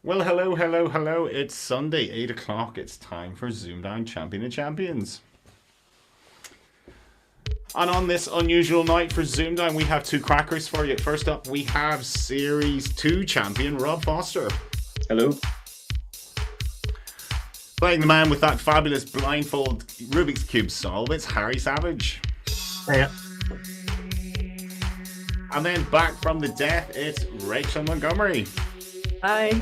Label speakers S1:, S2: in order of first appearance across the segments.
S1: Well, hello, hello, hello. It's Sunday, 8 o'clock. It's time for ZoomDown Champion of Champions. And on this unusual night for ZoomDown, we have two crackers for you. First up, we have Series 2 champion Rob Foster.
S2: Hello.
S1: Playing the man with that fabulous blindfold Rubik's Cube solve, it's Harry Savage.
S3: Yeah.
S1: And then back from the death, it's Rachael Montgomery.
S3: Hi.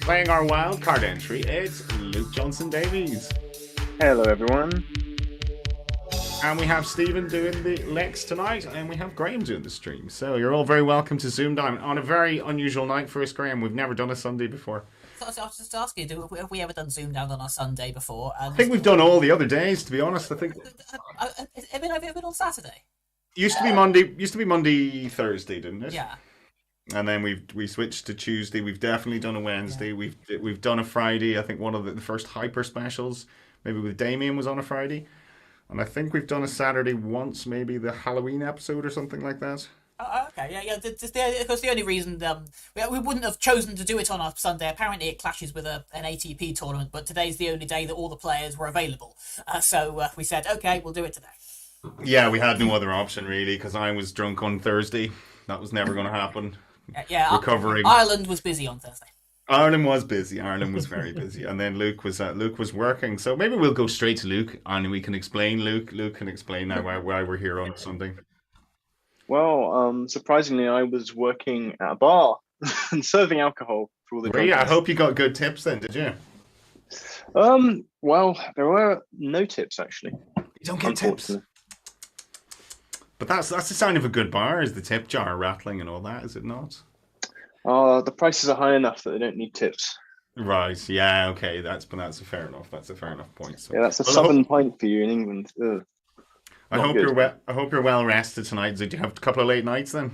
S1: Playing our wildcard entry, it's Luke Johnson-Davies.
S2: Hello, everyone.
S1: And we have Stephen doing the Lex tonight, and we have Graham doing the stream. So you're all very welcome to ZoomDown on a very unusual night for us, Graham. We've never done a Sunday before.
S4: So I was just asking, have we ever done ZoomDown on a Sunday before?
S1: I think we've done all the other days, to be honest. I think
S4: Have it been on Saturday?
S1: used to be Monday, Thursday, didn't it?
S4: Yeah.
S1: And then we switched to Tuesday. We've definitely done a Wednesday. Yeah. We've done a Friday. I think one of the first hyper specials, maybe with Damien, was on a Friday. And I think we've done a Saturday once, maybe the Halloween episode or something like that.
S4: Oh, okay, yeah. Because the only reason we wouldn't have chosen to do it on a Sunday. Apparently, it clashes with an ATP tournament, but today's the only day that all the players were available. So we said, okay, we'll do it today.
S1: Yeah, we had no other option really, because I was drunk on Thursday. That was never going to happen.
S4: Yeah,
S1: recovering.
S4: Ireland was busy on Thursday.
S1: Ireland was busy. Ireland was very busy, and then Luke was working. So maybe we'll go straight to Luke, and we can explain. Luke can explain now why we're here on Sunday.
S2: Well, surprisingly, I was working at a bar and serving alcohol for all the
S1: Well, yeah, I
S2: drunkards.
S1: hope you got good tips then, did you?
S2: Well, there were no tips actually.
S1: You don't get tips. But that's the sign of a good bar, is the tip jar rattling and all that, is it not?
S2: The prices are high enough that they don't need tips.
S1: Right. Yeah. Okay. That's a fair enough. That's a fair enough point. So,
S2: Yeah, that's a
S1: well,
S2: southern pint for you in England. Ugh.
S1: I hope you're well. I hope you're well rested tonight. Did you have a couple of late nights then?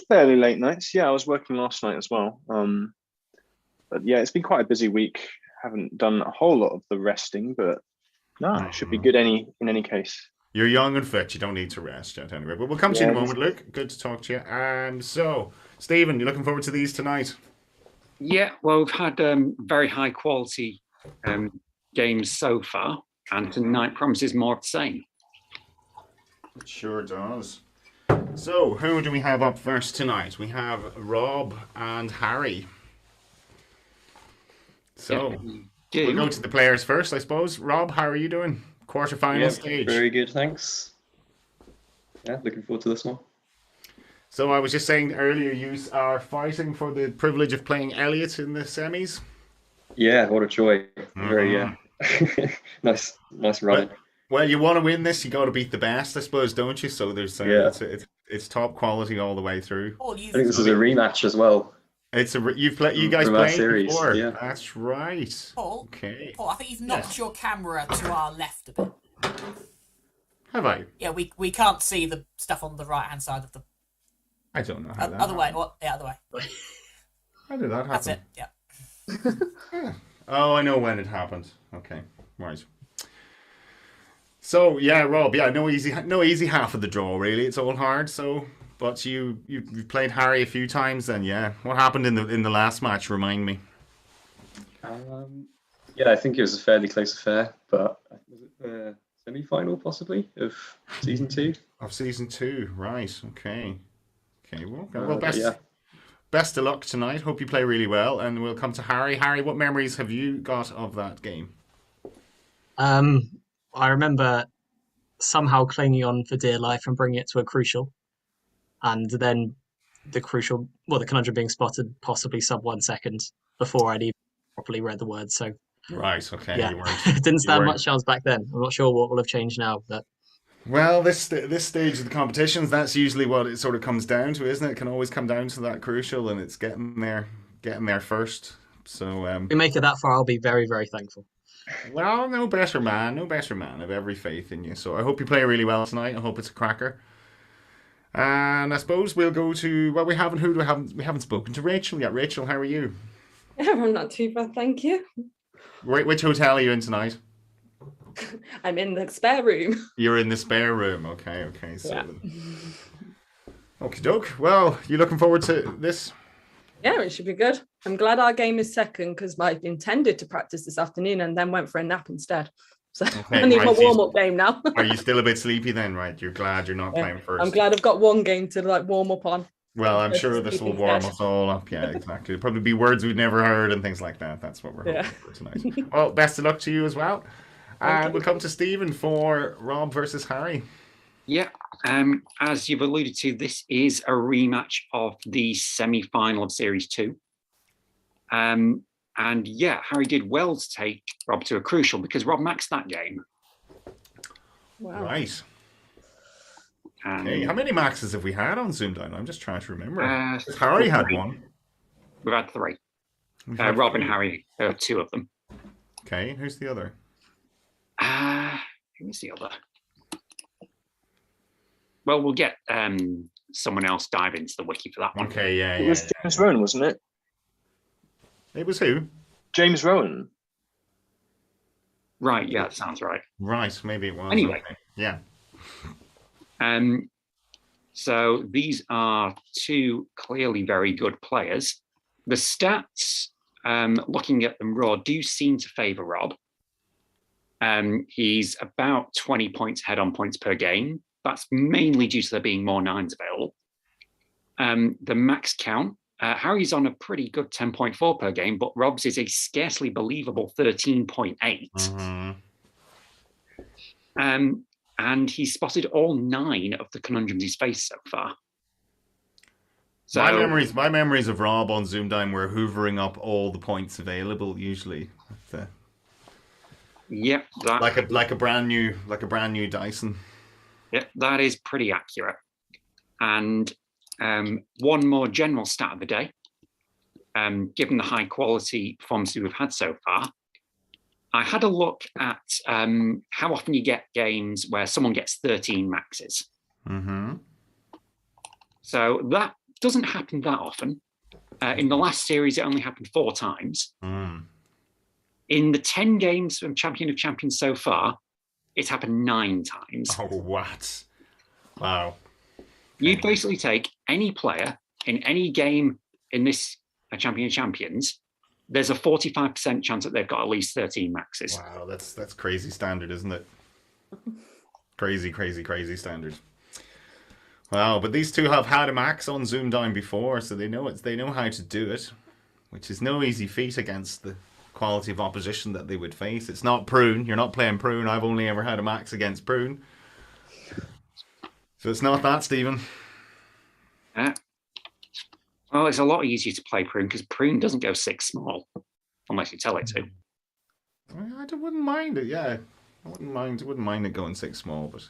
S2: Fairly late nights. Yeah, I was working last night as well. But yeah, it's been quite a busy week. Haven't done a whole lot of the resting, but no, it should be good in any case.
S1: You're young and fit. You don't need to rest yet anyway. But we'll come to you in a moment, Luke. Good to talk to you. So, Stephen, you looking forward to these tonight?
S3: Yeah, well, we've had very high quality games so far, and tonight promises more of the same.
S1: It sure does. So, who do we have up first tonight? We have Rob and Harry. So, we'll go to the players first, I suppose. Rob, how are you doing? Quarterfinal stage.
S5: Very good, thanks. Yeah, looking forward to this one.
S1: So I was just saying earlier, you are fighting for the privilege of playing Elliot in the semis.
S5: Yeah, what a joy! Very nice run.
S1: Well, you want to win this, you got to beat the best, I suppose, don't you? So there's it's top quality all the way through.
S4: I
S5: think this is a rematch as well.
S1: It's you guys
S5: from our
S1: played
S5: series,
S1: before.
S5: yeah.
S1: That's right.
S4: Paul,
S1: Okay.
S4: Paul, I think you've knocked your camera to our left a bit.
S1: Have I?
S4: Yeah, we can't see the stuff on the right hand side of the
S1: I don't know how that
S4: other way.
S1: happened.
S4: What? Yeah, other way.
S1: How did that happen?
S4: That's it. Yeah.
S1: Oh, I know when it happened. Okay, right. So yeah, Rob. Yeah, no easy half of the draw really. It's all hard. So, but you've played Harry a few times. Then yeah, what happened in the last match? Remind me.
S5: Yeah, I think it was a fairly close affair, but was it the semi-final possibly of season 2?
S1: Of season 2, right? Okay. Well, best of luck tonight. Hope you play really well, and we'll come to Harry. Harry, what memories have you got of that game?
S6: I remember somehow clinging on for dear life and bringing it to a crucial, and then the conundrum being spotted possibly sub 1 second before I'd even properly read the words. So
S1: right, okay,
S6: yeah, didn't stand much chance back then. I'm not sure what will have changed now, but.
S1: Well, this stage of the competitions, that's usually what it sort of comes down to, isn't it? It can always come down to that crucial, and it's getting there first. So
S6: if we make it that far, I'll be very, very thankful.
S1: Well, no better man. I have every faith in you. So I hope you play really well tonight. I hope it's a cracker. And I suppose we'll go to we haven't spoken to Rachel yet. Rachel, how are you?
S7: I'm not too bad, thank you.
S1: Which hotel are you in tonight?
S7: I'm in the spare room.
S1: You're in the spare room. Okay. So,
S7: Yeah.
S1: okie doke. Well, you looking forward to this?
S7: Yeah, it should be good. I'm glad our game is second because I intended to practice this afternoon and then went for a nap instead. So
S1: Okay,
S7: I need my
S1: right,
S7: warm-up game now.
S1: Are you still a bit sleepy then, right? You're glad you're not playing first.
S7: I'm glad I've got one game to like warm up on.
S1: Well, I'm sure this will warm
S7: Sleeping
S1: us all up. Yeah, exactly. It'll probably be words we've never heard and things like that. That's what we're hoping for tonight. Well, best of luck to you as well. And we'll come to Stephen for Rob versus Harry.
S3: Yeah, as you've alluded to, this is a rematch of the semi-final of Series 2. And yeah, Harry did well to take Rob to a crucial because Rob maxed that game.
S7: Wow.
S1: Right. Okay. How many maxes have we had on ZoomDown? I'm just trying to remember. Harry had one.
S3: We've had 3. Rob and Harry, 2 of them.
S1: Okay, who's the other?
S3: Who's the other? Well, we'll get someone else dive into the wiki for that one.
S1: Okay, yeah.
S2: It was James Rowan, wasn't it?
S1: It was who?
S2: James Rowan.
S3: Right, yeah, that sounds right.
S1: Right, maybe it was.
S3: Anyway.
S1: Okay. Yeah.
S3: So these are 2 clearly very good players. The stats, looking at them raw, do seem to favour Rob. He's about 20 points ahead on points per game. That's mainly due to there being more 9s available. The max count, Harry's on a pretty good 10.4 per game, but Rob's is a scarcely believable 13.8.
S1: Mm-hmm.
S3: And he's spotted all 9 of the conundrums he's faced so far. So,
S1: my memories of Rob on ZoomDown were hoovering up all the points available usually.
S3: Yeah,
S1: like a brand new Dyson.
S3: Yeah, that is pretty accurate. And one more general stat of the day, given the high quality performances we've had so far, I had a look at how often you get games where someone gets 13 maxes.
S1: Mm-hmm.
S3: So that doesn't happen that often. In the last series, it only happened 4 times.
S1: Mm.
S3: In the 10 games from Champion of Champions so far, it's happened 9 times.
S1: Oh, what? Wow.
S3: You basically take any player in any game in this Champion of Champions, there's a 45% chance that they've got at least 13 maxes.
S1: Wow, that's crazy standard, isn't it? Crazy standard. Wow, but these 2 have had a max on ZoomDown before, so they know how to do it, which is no easy feat against the quality of opposition that they would face. It's not Prune. You're not playing Prune. I've only ever had a max against Prune. So it's not that, Stephen.
S3: Well, it's a lot easier to play Prune because Prune doesn't go 6 small, unless you tell it to.
S1: I wouldn't mind it, yeah. I wouldn't mind it going 6 small, but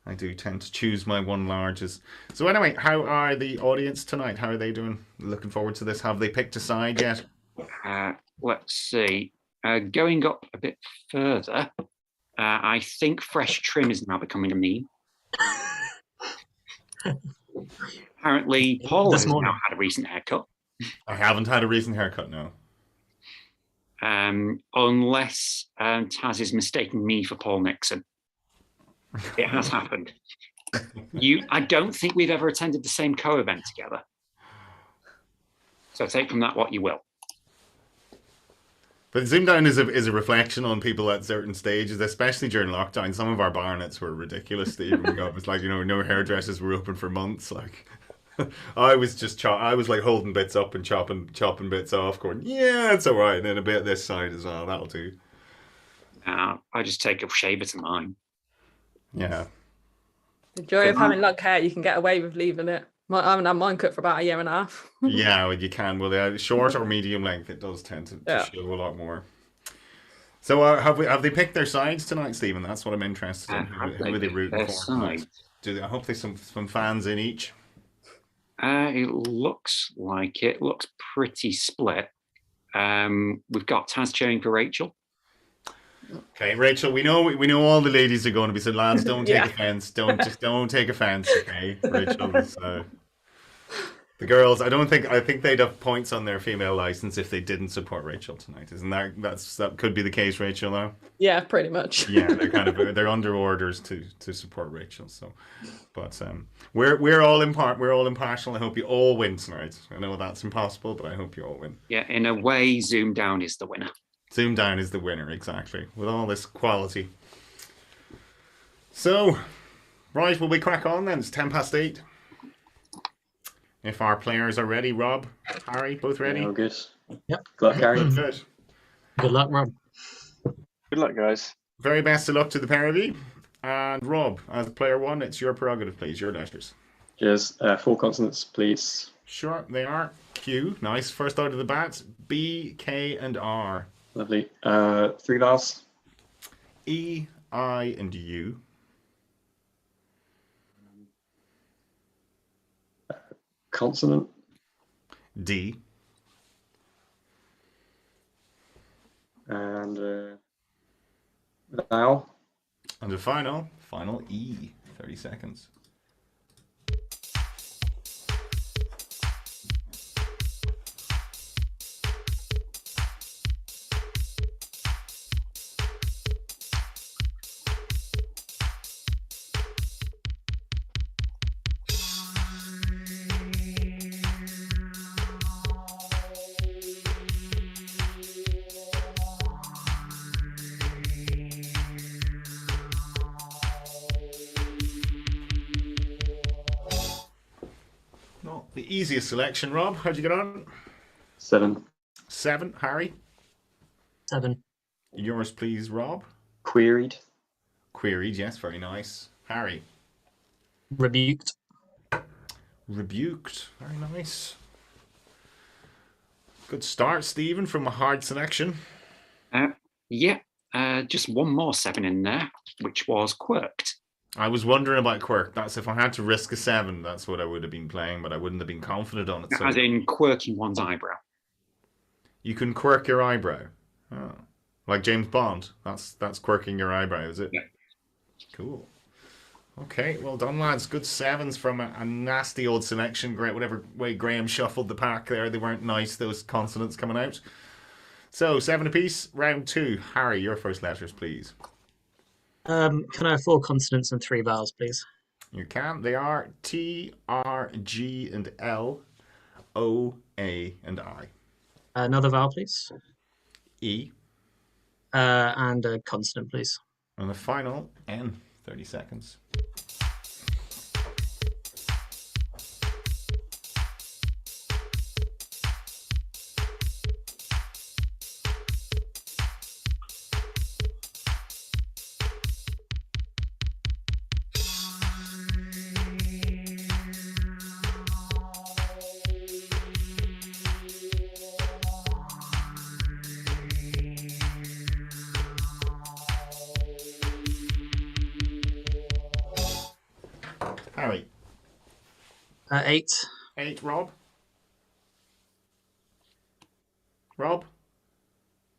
S1: I do tend to choose my 1 larges. So anyway, how are the audience tonight? How are they doing? Looking forward to this. Have they picked a side yet?
S3: Let's see. Going up a bit further, I think fresh trim is now becoming a meme. Apparently, Paul has now had a recent haircut.
S1: I haven't had a recent haircut, no.
S3: Unless Taz is mistaking me for Paul Nixon. It has happened. I don't think we've ever attended the same co-event together. So take from that what you will.
S1: But ZoomDown is a reflection on people at certain stages, especially during lockdown. Some of our barnets were ridiculous to even go. It's like, no hairdressers were open for months. Like, I was like holding bits up and chopping bits off, going, yeah, it's all right. And then a bit this side as well. That'll do.
S3: I just take a shaver to mine.
S1: Yeah.
S7: The joy of having long hair, you can get away with leaving it. I haven't had mine cut for about 1.5 years.
S1: Yeah, well, you can. Well, short or medium length, it does tend to show a lot more. So have they picked their sides tonight, Stephen? That's what I'm interested in. Who are they rooting for tonight? I hope there's some fans in each.
S3: It looks like it. Looks pretty split. We've got Taz cheering for Rachel.
S1: Okay, Rachel, we know all the ladies are going to be saying, lads, don't take offence. Don't take offence, okay? Rachel is The girls, I think they'd have points on their female license if they didn't support Rachel tonight. Isn't that could be the case, Rachel, though?
S7: Yeah, pretty much.
S1: Yeah, they're under orders to support Rachel. So, but we're all impartial. I hope you all win tonight. I know that's impossible, but I hope you all win.
S3: Yeah, in a way, ZoomDown is the winner.
S1: ZoomDown is the winner, exactly, with all this quality. So, right, will we crack on then? It's 8:10. If our players are ready, Rob, Harry, both ready?
S5: Yeah, all good.
S6: Yep.
S5: Good luck, Harry.
S1: Good.
S6: Good luck, Rob.
S2: Good luck, guys.
S1: Very best of luck to the pair of you. And Rob, as player one, it's your prerogative, please. Your letters.
S5: Cheers. 4 consonants, please.
S1: Sure, they are. Q, nice. First out of the bat. B, K, and R.
S5: Lovely. 3 vowels.
S1: E, I, and U.
S5: Consonant.
S1: D.
S5: And vowel.
S1: And the final E. 30 seconds. Not the easiest selection, Rob. How'd you get on?
S5: 7.
S1: 7, Harry.
S6: 7.
S1: Yours, please, Rob.
S5: Queried.
S1: Queried, yes, very nice. Harry.
S6: Rebuked.
S1: Rebuked, very nice. Good start, Stephen, from a hard selection.
S3: Just one more 7 in there, which was quirked.
S1: I was wondering about quirk. That's if I had to risk a 7, that's what I would have been playing, but I wouldn't have been confident on it. So
S3: As in quirking one's eyebrow.
S1: you can quirk your eyebrow. Oh. Like James Bond. That's quirking your eyebrow, is it?
S3: Yeah.
S1: Cool. Okay, well done, lads. Good 7s from a nasty old selection. Great, whatever way Graham shuffled the pack there, they weren't nice, those consonants coming out. So, 7 apiece, round 2. Harry, your first letters, please.
S6: Can I have 4 consonants and 3 vowels, please?
S1: You can. They are T, R, G, and L, O, A, and I.
S6: Another vowel, please.
S1: E.
S6: And a consonant, please.
S1: And the final, N. 30 seconds. Harry.
S6: 8.
S1: 8, Rob. Rob?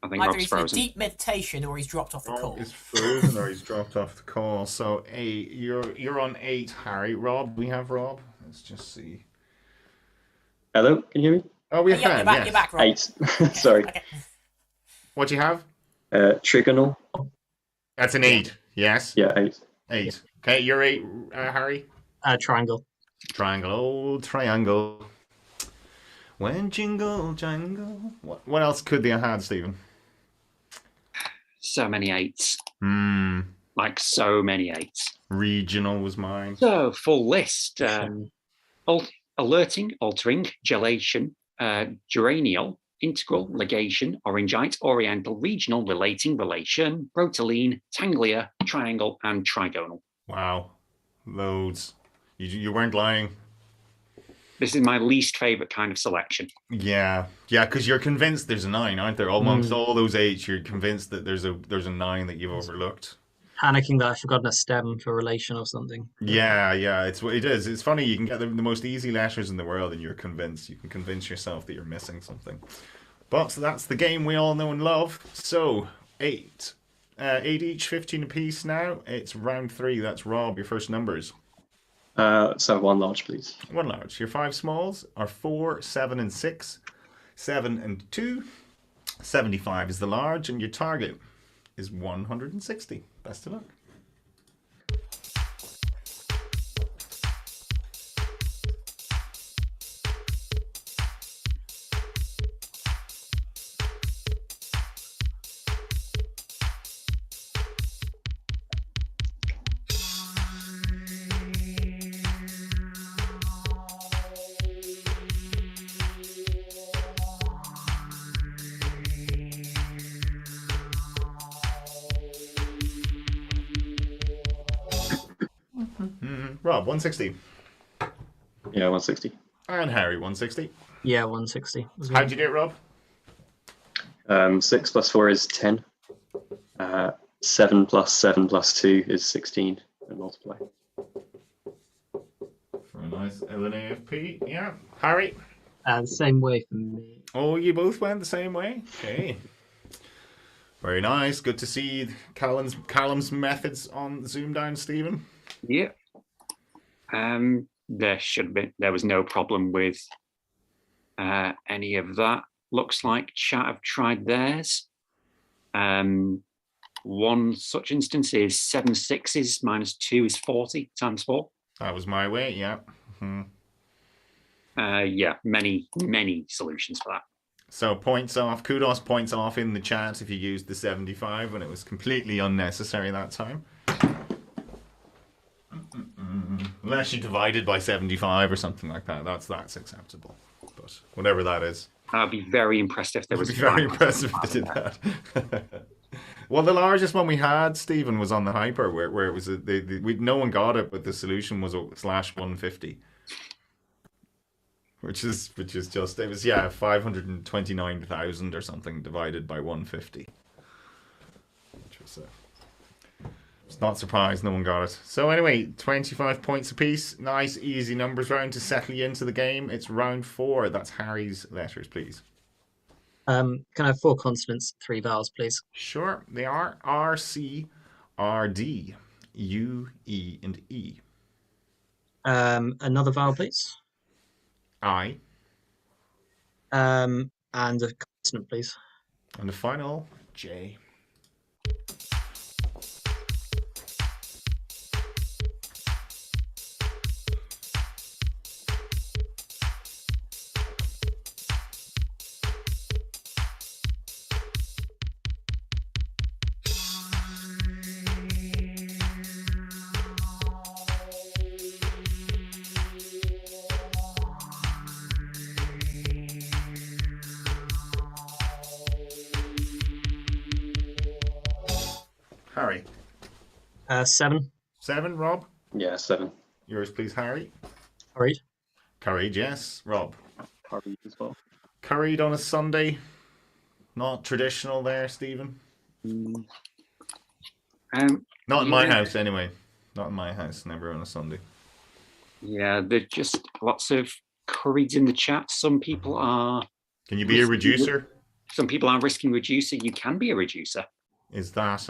S3: I think
S4: Either
S3: Rob's
S4: he's in
S3: frozen.
S4: deep meditation or he's dropped off the call.
S1: Rob is frozen or he's dropped off the call. So 8. You're on 8, Harry. Rob, we have Rob. Let's just see.
S5: Hello, can you hear me?
S1: Oh, we have
S4: Yeah,
S1: Ben,
S4: you're back, Rob.
S5: 8. Sorry.
S4: Okay.
S1: What do you have?
S5: Trigonal.
S1: That's an 8. Yes.
S5: Yeah, 8.
S1: 8. Okay, you're 8, Harry.
S6: Triangle.
S1: Triangle, old triangle. When jingle jangle. What else could they have had, Stephen?
S3: So many 8s.
S1: Like
S3: so many 8s.
S1: Regional was mine.
S3: So, full list. Alerting, altering, gelation, geranial, integral, ligation, orangite, oriental, regional, relating, relation, proteline, tanglia, triangle, and trigonal.
S1: Wow. Loads. You weren't lying.
S3: This is my least favourite kind of selection.
S1: Yeah, because you're convinced there's a 9, aren't there? Amongst all those 8s, you're convinced that there's a 9 that you've overlooked.
S6: Panicking that I've forgotten a stem for relation or something.
S1: Yeah, it is. It's funny, you can get the most easy letters in the world and you're convinced. You can convince yourself that you're missing something. But that's the game we all know and love. So, 8. 8 each, 15 apiece now. It's round 3. That's Rob, your first numbers.
S5: Let's have one large, please.
S1: One large. Your 5 smalls are 4, 7, and 6. 7 and 2. 75 is the large, and your target is 160. Best of luck. Rob, 160.
S5: Yeah, 160.
S1: And Harry, 160.
S6: Yeah, 160. as well.
S1: How'd you do it, Rob?
S5: 6 plus 4 is 10. 7 plus 7 plus 2 is 16. And multiply.
S1: Very nice. LNAFP. Yeah. Harry?
S6: Same way for me.
S1: Oh, you both went the same way? Okay. Very nice. Good to see Callum's methods on ZoomDown, Stephen.
S3: Yeah. There was no problem with any of that. Looks like chat have tried theirs. One such instance is 7 6s minus 2 is 40 times 4.
S1: That was my way, yeah.
S3: Yeah, many solutions for that.
S1: So points off, kudos points off in the chat if you used the 75 when it was completely unnecessary that time. Unless you divided by 75 or something like that, that's acceptable. But whatever that is.
S3: I'd be very impressed if there was.
S1: I'd be very impressed if they did that. Well, the largest one we had, Stephen, was on the hyper, where it was no one got it, but the solution was a /150, which is just it was 529,000 or something divided by 150, which was it's not surprised no one got it. So anyway, 25 points apiece. Nice, easy numbers round to settle you into the game. It's round 4. That's Harry's letters, please.
S6: Can I have 4 consonants, 3 vowels, please?
S1: Sure. They are R, C, R, D, U, E, and E.
S6: Another vowel, please.
S1: I.
S6: And a consonant, please.
S1: And the final, J. Harry.
S6: 7.
S1: 7, Rob.
S5: Yeah, 7.
S1: Yours, please, Harry.
S6: Curried.
S1: Curried, yes. Rob.
S5: Curried as well.
S1: Curried on a Sunday. Not traditional there, Stephen. Not in my house, anyway. Not in my house. Never on a Sunday.
S3: Yeah, there's just lots of currieds in the chat. Some people are.
S1: Can you be a reducer?
S3: Some people are risking reducer. You can be a reducer.
S1: Is that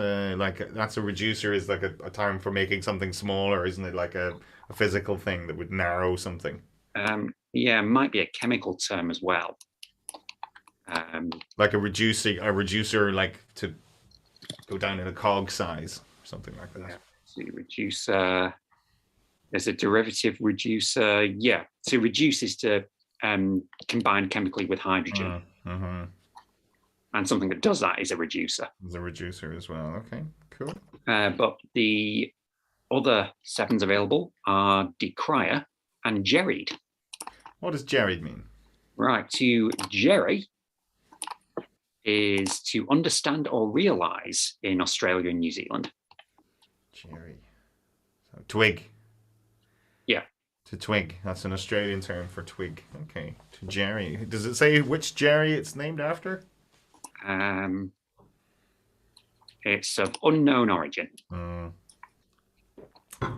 S1: that's a reducer is like a term for making something smaller, isn't it? Like a physical thing that would narrow something.
S3: Yeah, it might be a chemical term as well.
S1: Like a reducer like to go down in a CoG size, or something like that.
S3: Yeah. So reducer, there's a derivative reducer. Yeah, to reduce is to combine chemically with hydrogen. And something that does that is a reducer.
S1: It's a reducer as well. Okay, cool.
S3: But the other 7s available are decrier and jerried.
S1: What does jerried mean?
S3: Right, to jerry is to understand or realise in Australia and New Zealand.
S1: Jerry. So, twig.
S3: Yeah.
S1: To twig. That's an Australian term for twig. Okay. To jerry. Does it say which jerry it's named after?
S3: It's of unknown origin.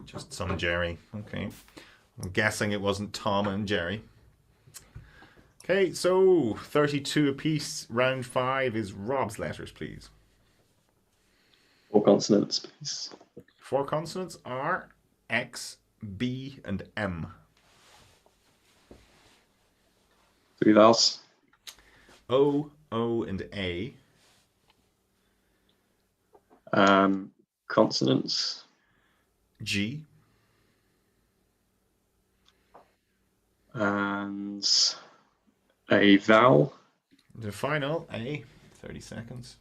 S1: Just some Jerry. Okay. I'm guessing it wasn't Tom and Jerry. Okay, so 32 apiece. Round 5 is Rob's letters, please.
S5: 4 consonants, please.
S1: 4 consonants are X, B, and M.
S5: 3 vowels.
S1: O, and A.
S5: Consonants.
S1: G.
S5: And a vowel.
S1: The final A. 30 seconds.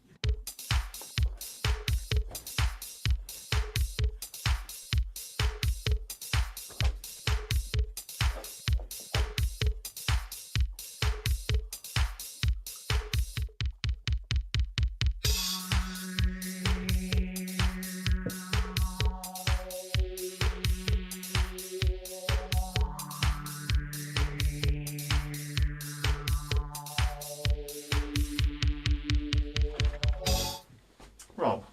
S1: Rob.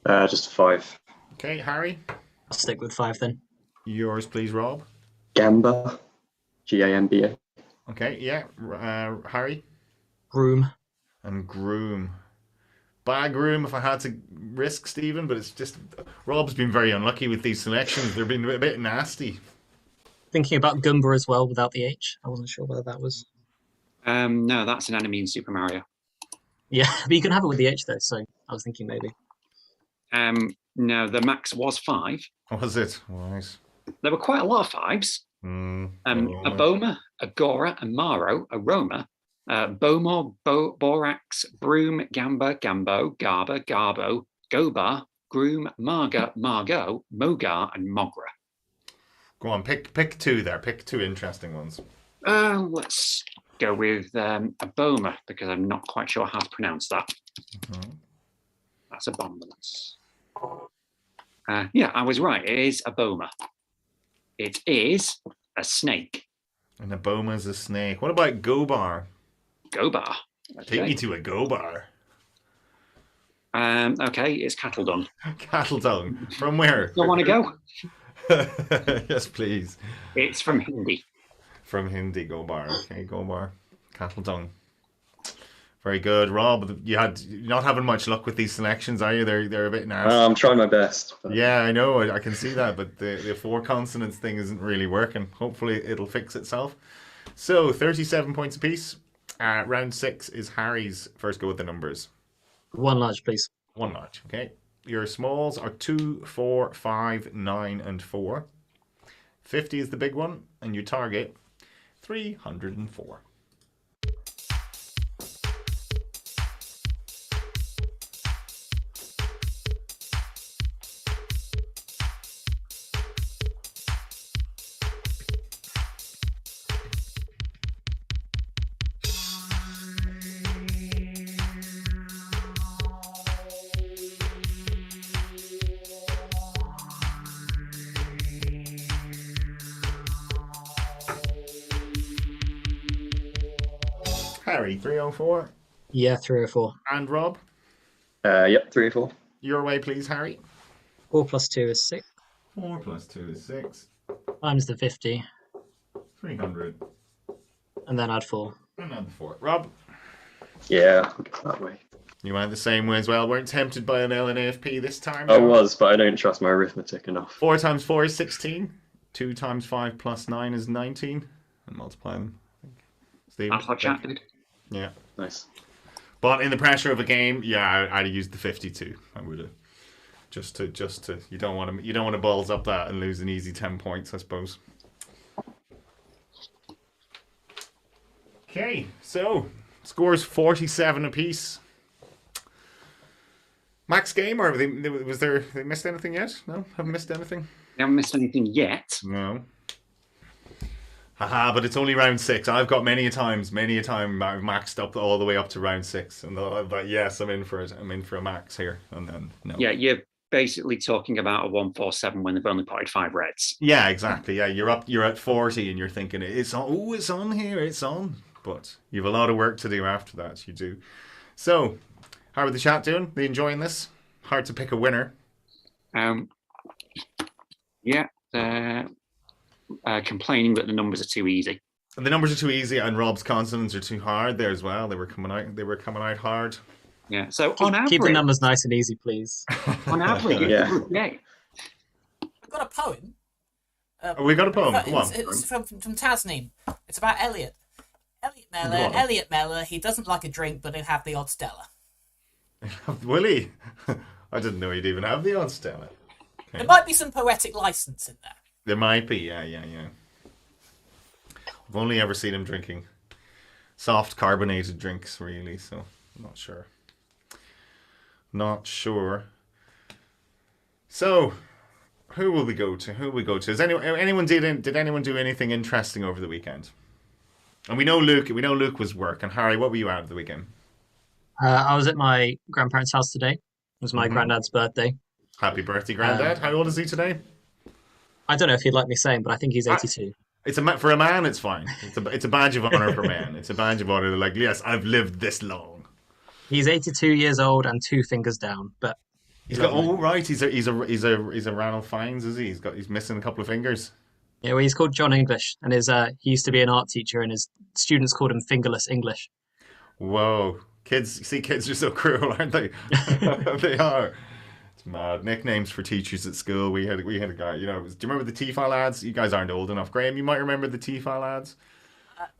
S5: Just a 5.
S1: Okay, Harry.
S6: I'll stick with 5 then.
S1: Yours, please, Rob.
S5: Gamba. Gamba.
S1: Okay, yeah. Harry.
S6: Groom.
S1: And groom. Bag groom if I had to risk, Stephen, but it's just Rob's been very unlucky with these selections. They've been a bit nasty.
S6: Thinking about Gumba as well without the H. I wasn't sure whether that was.
S3: No, that's an enemy in Super Mario.
S6: Yeah, but you can have it with the H though, so I was thinking maybe.
S3: No, the max was 5.
S1: What was it? Right.
S3: There were quite a lot of 5s. Aboma, Agora, Amaro, Aroma, Bomor, Borax, Broom, Gamba, Gambo, Garba, Garbo, Gobar, Groom, Marga, Margot, Mogar, and Mogra.
S1: Go on, pick 2 there. Pick 2 interesting ones.
S3: Let's go with Aboma, because I'm not quite sure how to pronounce that.
S1: Mm-hmm.
S3: That's abominance. Yeah, I was right. It is Aboma. It is a snake.
S1: And a boma's a snake. What about Gobar?
S3: Gobar.
S1: Take me to a Gobar.
S3: Okay, it's cattle dung.
S1: Cattle dung. From where?
S3: Don't want to go?
S1: Yes, please.
S3: It's from Hindi.
S1: From Hindi, Gobar. Okay, Gobar. Cattle dung. Very good, Rob. You're not having much luck with these selections, are you? They're a bit nasty.
S5: I'm trying my best. But...
S1: Yeah, I know. I can see that, but the 4 consonants thing isn't really working. Hopefully, it'll fix itself. So, 37 points apiece. Round 6 is Harry's first go with the numbers.
S6: 1 large, please.
S1: 1 large. Okay. Your smalls are 2, 4, 5, 9, and 4. 50 is the big one, and you target 304. Harry, 304.
S6: Yeah, 3 or 4.
S1: And Rob?
S5: Yep, 3 or 4.
S1: Your way, please, Harry.
S6: 4 plus 2 is 6.
S1: 4 plus 2 is 6.
S6: Times the 50.
S1: 300.
S6: And then add 4.
S1: And then 4. Rob?
S5: Yeah, I'll go that way.
S1: You went the same way as well. Weren't tempted by an L and AFP this time?
S5: I was, but I don't trust my arithmetic enough.
S1: 4 times 4 is 16. 2 times 5 plus 9 is 19. And multiply them. Steve?
S3: That's what chat did.
S1: Yeah.
S5: Nice.
S1: But in the pressure of a game, yeah, I'd have used the 52. I would have. Just to you don't want to balls up that and lose an easy 10 points, I suppose. Okay, so scores 47 apiece. Max game, or they missed anything yet? No, haven't missed anything.
S3: They haven't missed anything yet.
S1: No. Haha, but it's only round 6. I've got many a time I've maxed up all the way up to round 6, and but yes, I'm in for it. I'm in for a max here, and then no.
S3: Yeah, you're basically talking about a 147 when they've only potted 5 reds.
S1: Yeah, exactly. Yeah, you're at 40, and you're thinking it's on. Oh, it's on here. It's on. But you have a lot of work to do after that. You do. So, how are the chat doing? They enjoying this? Hard to pick a winner.
S3: Yeah. Complaining that the numbers are too easy.
S1: And the numbers are too easy, and Rob's consonants are too hard there as well. They were coming out hard.
S3: Yeah. So on average,
S6: keep the numbers nice and easy, please.
S3: On average,
S5: yeah.
S3: Yeah.
S4: I've got a poem.
S1: Oh, we got a poem. Come on.
S4: It's from Tasneem. It's about Elliot. Elliot
S1: Go
S4: Mellor.
S1: on.
S4: Elliot Mellor. He doesn't like a drink, but he'll have the odd Stella.
S1: Will he? I didn't know he'd even have the odd Stella. Okay.
S4: There might be some poetic license in there.
S1: There might be, yeah. I've only ever seen him drinking soft carbonated drinks, really, so I'm not sure. Not sure. So, who will we go to? Is anyone did anyone do anything interesting over the weekend? And we know Luke was work. And Harry, what were you out of the weekend?
S6: I was at my grandparents' house today. It was my
S1: Mhm.
S6: granddad's birthday.
S1: Happy birthday, Granddad. How old is he today?
S6: I don't know if he'd like me saying, but I think he's 82.
S1: For a man, it's fine. It's a badge of honor for men. It's a badge of honor. They're like, yes, I've lived this long.
S6: He's 82 years old and 2 fingers down, but
S1: He's got right. He's a Ranulph Fiennes, is he? He's missing a couple of fingers.
S6: yeah, well, he's called John English, and he used to be an art teacher, and his students called him Fingerless English.
S1: Whoa, kids are so cruel, aren't they? They are. It's mad. Nicknames for teachers at school. We had a guy. Do you remember the T-file lads? You guys aren't old enough, Graham. You might remember the T-file lads.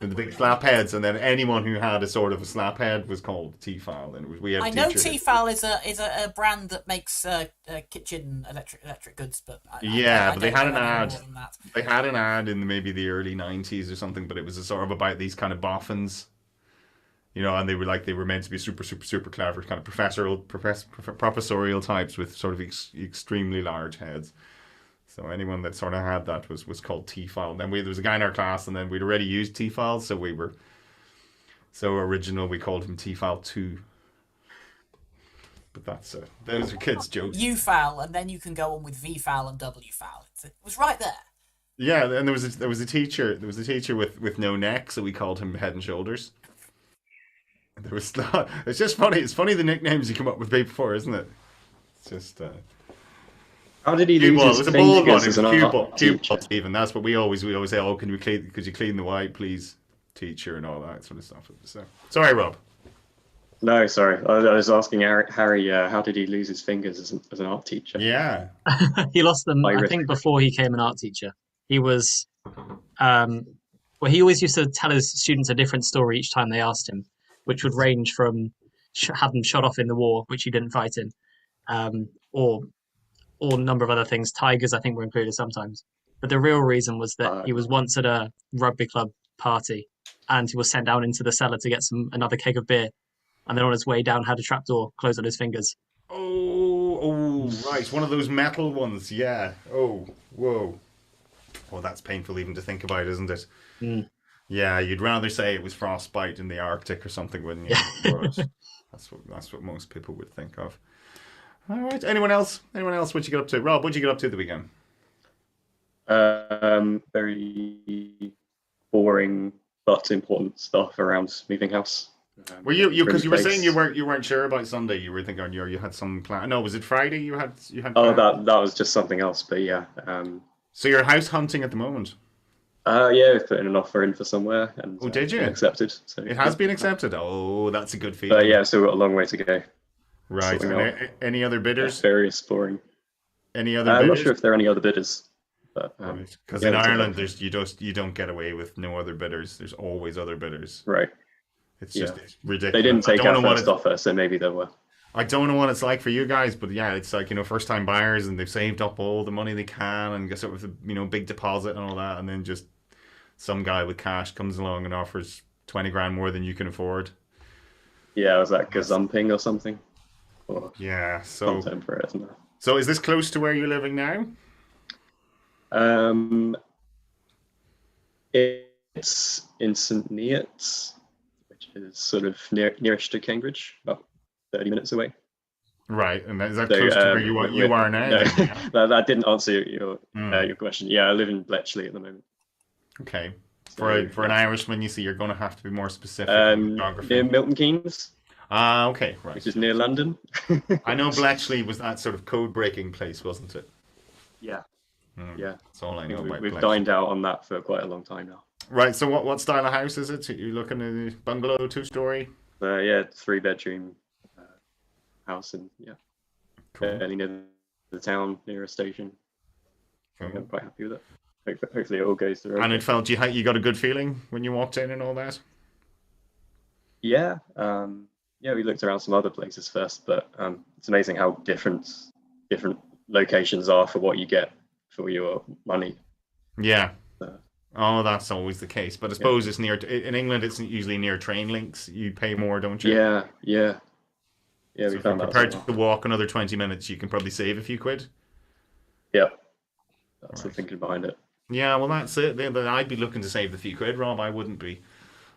S1: And the big slap heads, and then anyone who had a sort of a slap head was called T-file. And we had.
S4: I know T-File is a brand that makes kitchen electric goods, but
S1: but they had an ad. They had an ad in maybe the early '90s or something, but it was a sort of about these kind of boffins, and they were meant to be super clever, kind of professorial types with sort of extremely large heads. So anyone that sort of had that was called T-file. And then there was a guy in our class, and then we'd already used T-file, so we were so original. We called him T-file 2. But those are kids' jokes.
S4: U-file, and then you can go on with V-file and W-file. It was right there.
S1: Yeah, and there was a teacher. There was a teacher with no neck, so we called him Head and Shoulders. There was not. It's just funny. It's funny the nicknames you come up with before, isn't it? It's just.
S5: How did he lose his
S1: It was a bold one. It was
S5: fingers
S1: a
S5: as an art
S1: cue
S5: teacher?
S1: ball, Stephen. That's what we always say. Oh, could you clean the white, please, teacher, and all that sort of stuff. So, sorry, Rob.
S5: No, sorry. I was asking Harry, how did he lose his fingers as an art teacher?
S1: Yeah.
S6: He lost them,
S5: By
S6: I
S5: risk.
S6: think, before he became an art teacher. He was, he always used to tell his students a different story each time they asked him, which would range from have them shot off in the war, which he didn't fight in, or a number of other things. Tigers, I think, were included sometimes. But the real reason was that he was once at a rugby club party, and he was sent down into the cellar to get another keg of beer. And then on his way down, had a trapdoor close on his fingers.
S1: Oh, right. One of those metal ones. Yeah. Oh, whoa. Oh, that's painful even to think about, isn't it?
S6: Mm.
S1: Yeah, you'd rather say it was frostbite in the Arctic or something, wouldn't you? But that's what most people would think of. All right. Anyone else? What'd you get up to? Rob, what'd you get up to the weekend?
S5: Very boring but important stuff around moving house.
S1: Were you because you were
S5: place.
S1: saying you weren't sure about Sunday? You were thinking you had some plan. No, was it Friday? You had.
S5: Oh,
S1: plan?
S5: that was just something else. But yeah.
S1: So you're house hunting at the moment?
S5: Yeah, we've put in an offer in for somewhere, and
S1: did you?
S5: been accepted? So
S1: It has been accepted. Oh, that's a good feeling.
S5: But yeah, still got a long way to go.
S1: Right.
S5: sorting out.
S1: Any other bidders?
S5: Various boring.
S1: Any other
S5: I'm
S1: bidders?
S5: not sure if there are any other bidders. But
S1: Because
S5: yeah,
S1: in
S5: it's
S1: Ireland,
S5: okay.
S1: you don't get away with no other bidders. There's always other bidders.
S5: Right.
S1: It's
S5: Yeah.
S1: just it's ridiculous.
S5: They didn't take
S1: I don't
S5: our
S1: know what
S5: first offer, so maybe there were.
S1: I don't know what it's like for you guys, but yeah, it's like, first time buyers, and they've saved up all the money they can and get sort of a, big deposit and all that, and then just some guy with cash comes along and offers 20 grand more than you can afford.
S5: Yeah, was that gazumping or something? Or
S1: Yeah.
S5: some term for it, isn't there?
S1: So is this close to where you're living now?
S5: It's in St Neots, which is sort of nearest to Cambridge, about 30 minutes away.
S1: Right, and is that
S5: So,
S1: close to where you are now?
S5: No,
S1: then?
S5: that didn't answer your question. Yeah, I live in Bletchley at the moment.
S1: Okay.
S5: So,
S1: For an Irishman, you see, you're going to have to be more specific in geography.
S5: near Milton Keynes,
S1: Okay, right.
S5: which is near London.
S1: I know Bletchley was that sort of code-breaking place, wasn't it?
S5: Yeah,
S1: Mm,
S5: yeah.
S1: That's all I know about
S5: We've
S1: Bletchley.
S5: dined out on that for quite a long time now.
S1: Right, so what style of house is it? You looking at a bungalow, 2-story?
S5: Yeah, 3-bedroom house, and yeah,
S1: Cool.
S5: fairly near the town, near a station.
S1: Cool.
S5: I'm quite happy with it. hopefully it all goes through.
S1: And
S5: okay.
S1: it felt you got a good feeling when you walked in and all that?
S5: Yeah, yeah, we looked around some other places first, but it's amazing how different locations are for what you get for your money.
S1: Yeah.
S5: Uh,
S1: Oh, that's always the case. But I suppose it's near in England. It's usually near train links. You pay more, don't you?
S5: Yeah.
S1: So
S5: We
S1: if you're
S5: found that.
S1: prepared to walk another 20 minutes, you can probably save a few quid.
S5: Yeah, that's the
S1: Right.
S5: thinking behind it.
S1: Yeah, well, that's it. Then I'd be looking to save the few quid, Rob. I wouldn't be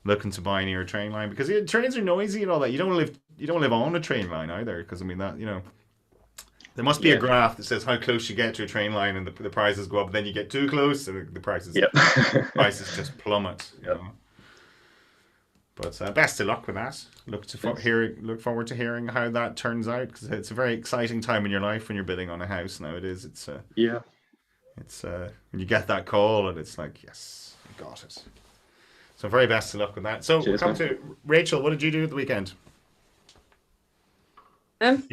S1: looking to buy near a train line because trains are noisy and all that. You don't live on a train line either, because I mean that there must be a graph that says how close you get to a train line and the prices go up. Then you get too close and the prices prices just plummet. You know? But best of luck with that. Look forward to hearing how that turns out, because it's a very exciting time in your life when you're bidding on a house nowadays. It's when you get that call and it's like, yes, I got it. So very best of luck with that. So
S5: Cheers,
S1: we'll come to Rachel. What did you do at the weekend?
S7: I've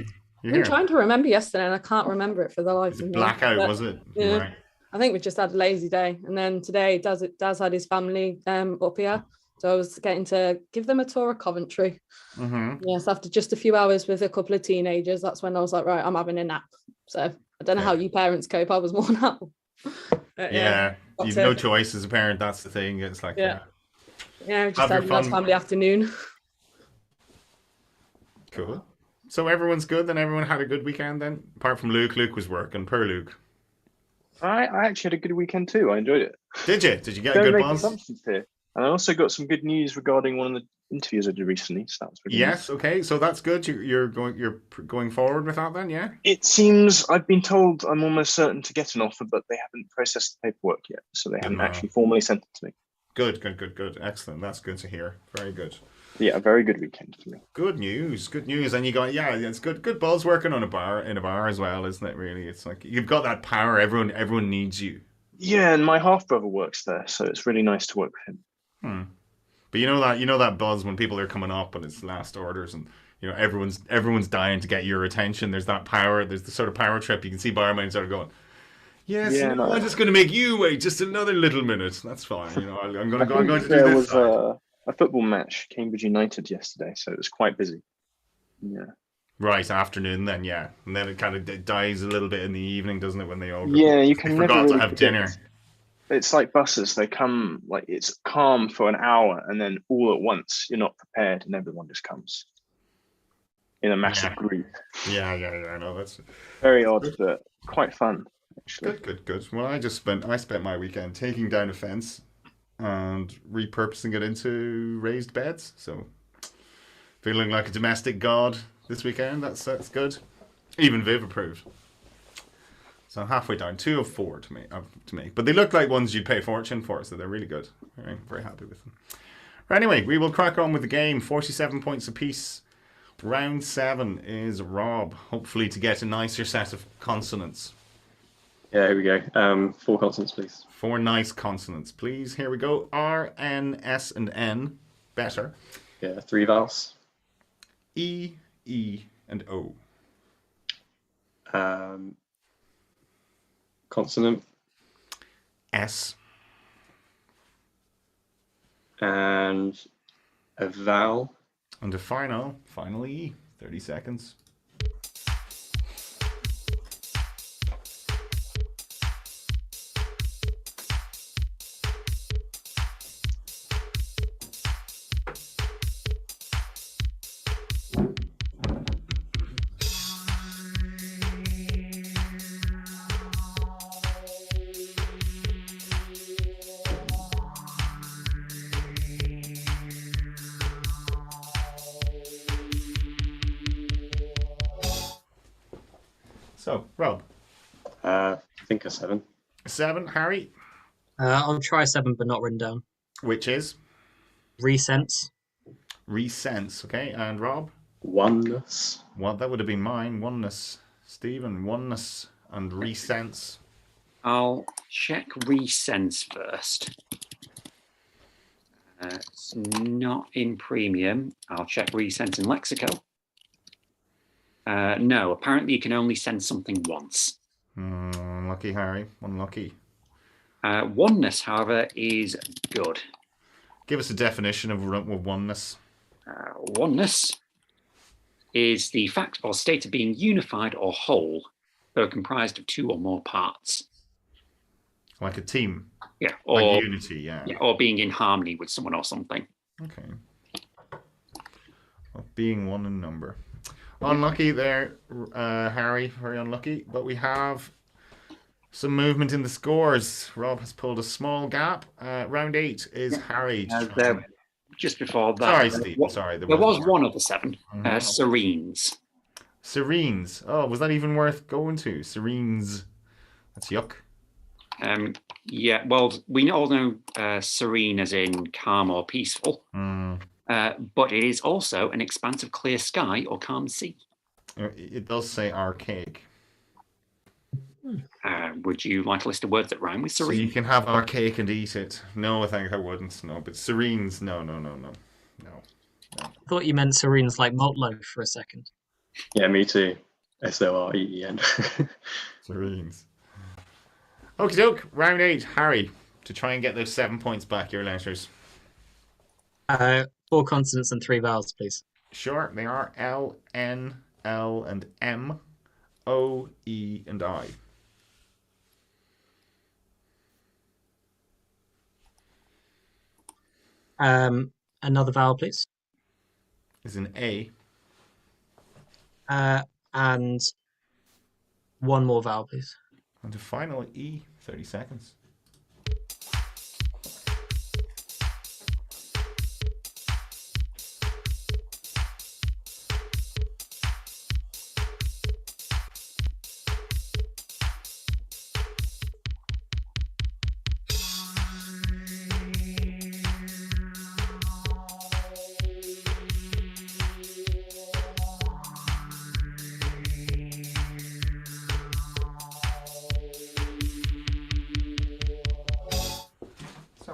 S7: been trying to remember yesterday and I can't remember it for the life of me.
S1: Blackout, was it?
S7: Yeah.
S1: Right.
S7: I think we just had a lazy day. And then today Daz had his family up here. So I was getting to give them a tour of Coventry.
S1: Mm-hmm.
S7: Yes, after just a few hours with a couple of teenagers, that's when I was like, right, I'm having a nap. So I don't know how you parents cope. I was worn out.
S1: Yeah, you've no choice as a parent. That's the thing. It's like,
S7: yeah, just had a nice family afternoon.
S1: Cool. So everyone's good then? Everyone had a good weekend then? Apart from Luke. Luke was working. Per Luke.
S2: I actually had a good weekend too. I enjoyed it.
S1: Did you? Did you get a good buzz?
S2: Assumptions here. And I also got some good news regarding one of the interviews I did recently. So that was really nice.
S1: Okay. So that's good. You're going forward with that then, yeah?
S2: It seems I've been told I'm almost certain to get an offer, but they haven't processed the paperwork yet, so they haven't actually formally sent it to me.
S1: Good. Excellent. That's good to hear. Very good.
S2: Yeah, a very good weekend for me.
S1: Good news. And you got it's good buzz working on in a bar as well, isn't it? Really, it's like you've got that power. Everyone needs you.
S2: Yeah, and my half brother works there, so it's really nice to work with him.
S1: But you know that buzz when people are coming up and it's last orders and everyone's dying to get your attention. There's that power. There's the sort of power trip. You can see barmen sort of going, yes, I'm just going to make you wait just another little minute. That's fine. I'm going to do this.
S2: There was a football match, Cambridge United yesterday, so it was quite busy. Yeah.
S1: Right, afternoon then, yeah. And then it kind of dies a little bit in the evening, doesn't it, when they all go?
S2: Yeah, you can never
S1: forgot
S2: really
S1: to have dinner.
S2: It's like buses. They come, like, it's calm for an hour, and then all at once, you're not prepared, and everyone just comes in a massive group.
S1: Yeah, I know. That's
S2: very odd, but quite fun, actually.
S1: Good. Well, I spent my weekend taking down a fence and repurposing it into raised beds. So feeling like a domestic god this weekend. That's good. Even Viv approved. So I'm halfway down, 2 of 4 to make. But they look like ones you'd pay a fortune for, so they're really good. Very, very happy with them. Right, anyway, we will crack on with the game. 47 points apiece. Round 7 is Rob, hopefully to get a nicer set of consonants.
S5: Yeah, here we go. 4 consonants, please.
S1: 4 nice consonants, please. Here we go. R, N, S, and N. Better.
S5: Yeah, 3 vowels.
S1: E, and O.
S5: Consonant.
S1: S.
S5: And a vowel.
S1: And a final E. 30 seconds. So, Rob.
S5: I think a 7.
S1: 7, Harry.
S6: I'll try 7, but not written down.
S1: Which is?
S6: Resense.
S1: Resense, okay. And Rob?
S5: Oneness.
S1: Well, that would have been mine. Oneness. Stephen, oneness and resense.
S3: I'll check resense first. It's not in premium. I'll check resense in Lexico. No, apparently you can only send something once.
S1: Unlucky, Harry. Unlucky.
S3: Oneness, however, is good.
S1: Give us a definition of oneness.
S3: Oneness is the fact or state of being unified or whole, though comprised of two or more parts.
S1: Like a team.
S3: Yeah, or
S1: like unity, yeah.
S3: Or being in harmony with someone or something.
S1: Okay. Well, being one in number. Unlucky there, Harry. Very unlucky. But we have some movement in the scores. Rob has pulled a small gap. Round 8 is Harry.
S3: Just before that.
S1: Sorry, Steve. Sorry.
S3: There was one of the 7. Serenes.
S1: Serenes. Oh, was that even worth going to? Serenes. That's yuck.
S3: Yeah, well, we all know serene as in calm or peaceful. But it is also an expanse of clear sky or calm sea.
S1: It does say archaic.
S3: Would you like a list of words that rhyme with serene?
S1: So you can have archaic and eat it. No, I think I wouldn't. No, but serenes, no.
S6: I thought you meant serenes like malt loaf for a second.
S5: Yeah, me too. SOREEN.
S1: Serenes. Okie doke, round 8, Harry, to try and get those 7 points back, your letters.
S6: 4 consonants and 3 vowels, please.
S1: Sure, they are L, N, L, and M, O, E, and I.
S6: Another vowel, please.
S1: Is an A.
S6: And one more vowel, please.
S1: And the final E, 30 seconds.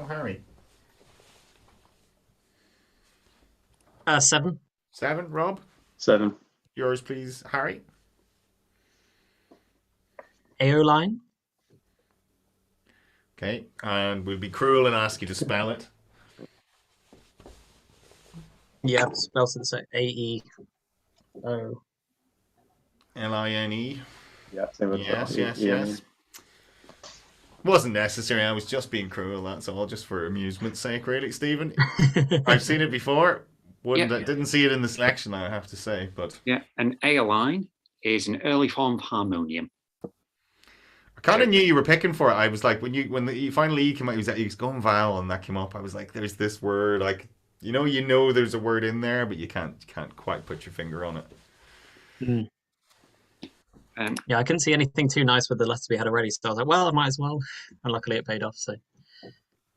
S1: Harry.
S6: 7.
S1: 7, Rob?
S5: 7.
S1: Yours, please, Harry.
S6: Aeoline.
S1: Okay, and we'll be cruel and ask you to spell it.
S6: Yeah, spells it so AEO.
S1: Line.
S5: Yeah, same with
S1: Yes. Wasn't necessary. I was just being cruel. That's all, just for amusement's sake, really, Stephen. I've seen it before. Didn't see it in the selection, I have to say, but
S3: an aeoline is an early form of harmonium.
S1: I kind of knew you were picking for it. I was like, when the finally E came out, he was going vowel, and that came up. I was like, there's this word, like you know, there's a word in there, but you can't quite put your finger on it.
S6: Mm. Yeah, I couldn't see anything too nice with the letters we had already, so I was like, well, I might as well. And luckily it paid off. So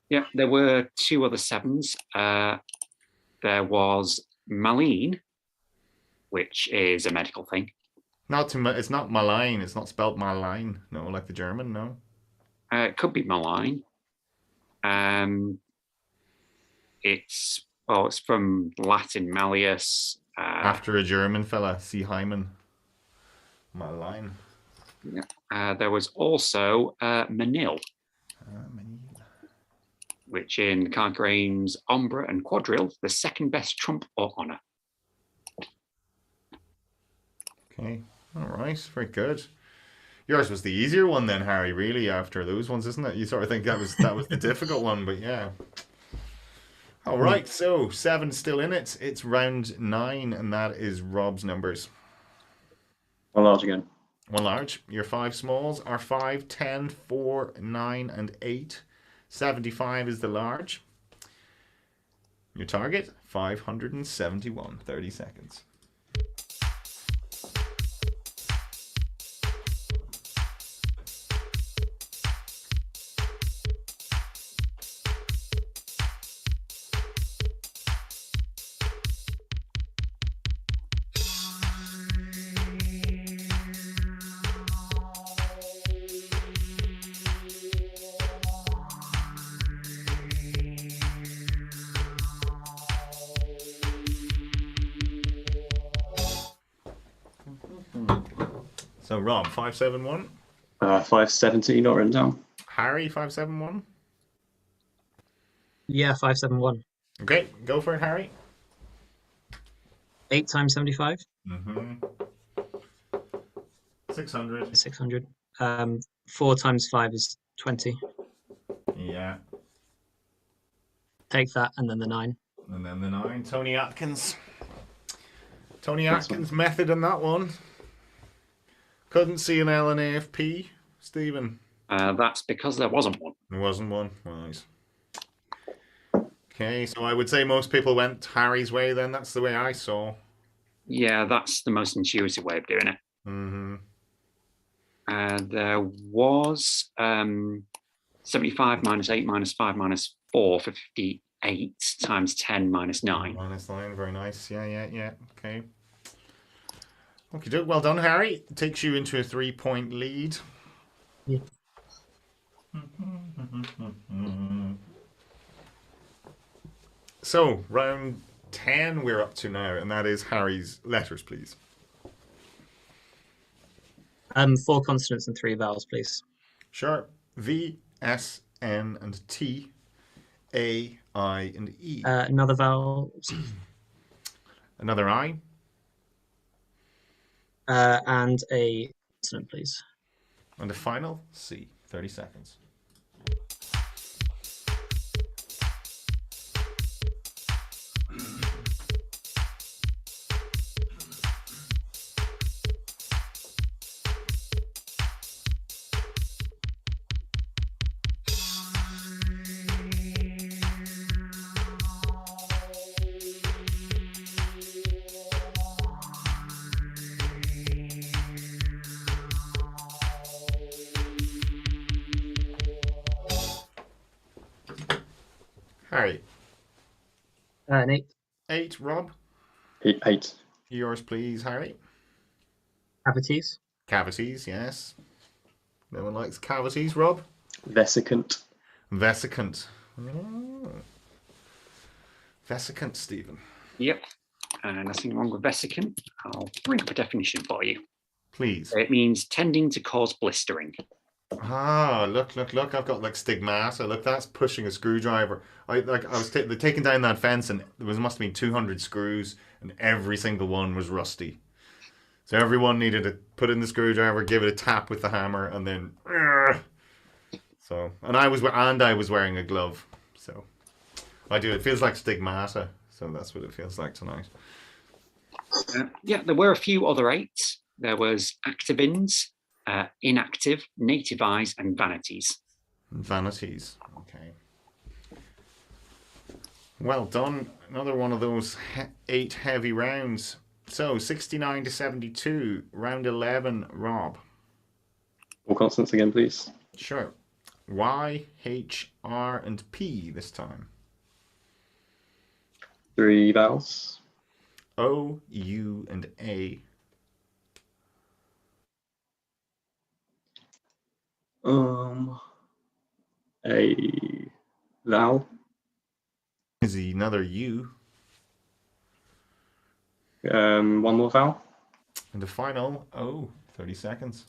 S3: yeah, there were 2 other 7s. There was Malene, which is a medical thing.
S1: It's not malign. It's not spelled malign. No, like the German. No.
S3: It could be malign. It's from Latin malleus.
S1: After a German fella, C. Hyman. Malign.
S3: Yeah. There was also Manil, which in Cargrain's Ombra and Quadrille, the second best trump or honour.
S1: Okay, all right, very good. Yours was the easier one then, Harry, really, after those ones, isn't it? You sort of think that was the difficult one, but yeah. All right, so 7 still in it. It's round 9, and that is Rob's numbers.
S5: 1 large again.
S1: 1 large. Your 5 smalls are 5, 10, 4, 9, and 8. 75 is the large. Your target, 571. 30 seconds. So Rob, 571.
S5: 570, not written down.
S1: Harry 571.
S6: Yeah, 571.
S1: Okay, go for it, Harry.
S6: 8 times 75.
S1: 600.
S6: 600. 4 times 5 is 20.
S1: Yeah.
S6: Take that and then the 9.
S1: And then the 9. Tony Atkins. Tony
S5: That's
S1: Atkins method on that one. Couldn't see an LNAFP, Stephen.
S3: That's because there wasn't one.
S1: There wasn't one. Right. Okay, so I would say most people went Harry's way then. That's the way I saw.
S3: Yeah, that's the most intuitive way of doing it. There was 75 minus 8 minus 5 minus 4 for 58 times 10 minus 9.
S1: Minus 9, very nice. Yeah. Okay. Okay, well done, Harry. It takes you into a 3-point lead.
S6: Yeah.
S1: So, round 10 we're up to now, and that is Harry's letters, please.
S6: 4 consonants and 3 vowels, please.
S1: Sure. V, S, N, and T, A, I, and E.
S6: Another vowel.
S1: Another I.
S6: And a consonant, please.
S1: And the final C. 30 seconds. Harry.
S6: An 8.
S1: 8, Rob.
S5: 8.
S1: Yours, please, Harry.
S6: Cavities.
S1: Cavities, yes. No one likes cavities, Rob.
S5: Vesicant.
S1: Vesicant. Oh. Vesicant, Stephen.
S3: Yep. Nothing wrong with vesicant. I'll bring up a definition for you.
S1: Please.
S3: It means tending to cause blistering.
S1: Ah, look. I've got like stigmata. Look, that's pushing a screwdriver. I was taking down that fence, and there must have been 200 screws, and every single one was rusty. So everyone needed to put in the screwdriver, give it a tap with the hammer, and then. So, and I was wearing a glove. So, I do. It feels like stigmata. So that's what it feels like tonight.
S3: Yeah, there were a few other 8s. There was activins, inactive, native eyes, and vanities.
S1: Vanities. Okay. Well done. Another one of those 8 heavy rounds. So 69 to 72. Round 11, Rob.
S5: 4 consonants again, please.
S1: Sure. Y, H, R, and P this time.
S5: 3 vowels.
S1: O, U, and A.
S5: A vowel.
S1: Is another U.
S5: One more vowel.
S1: And the final O. 30 seconds.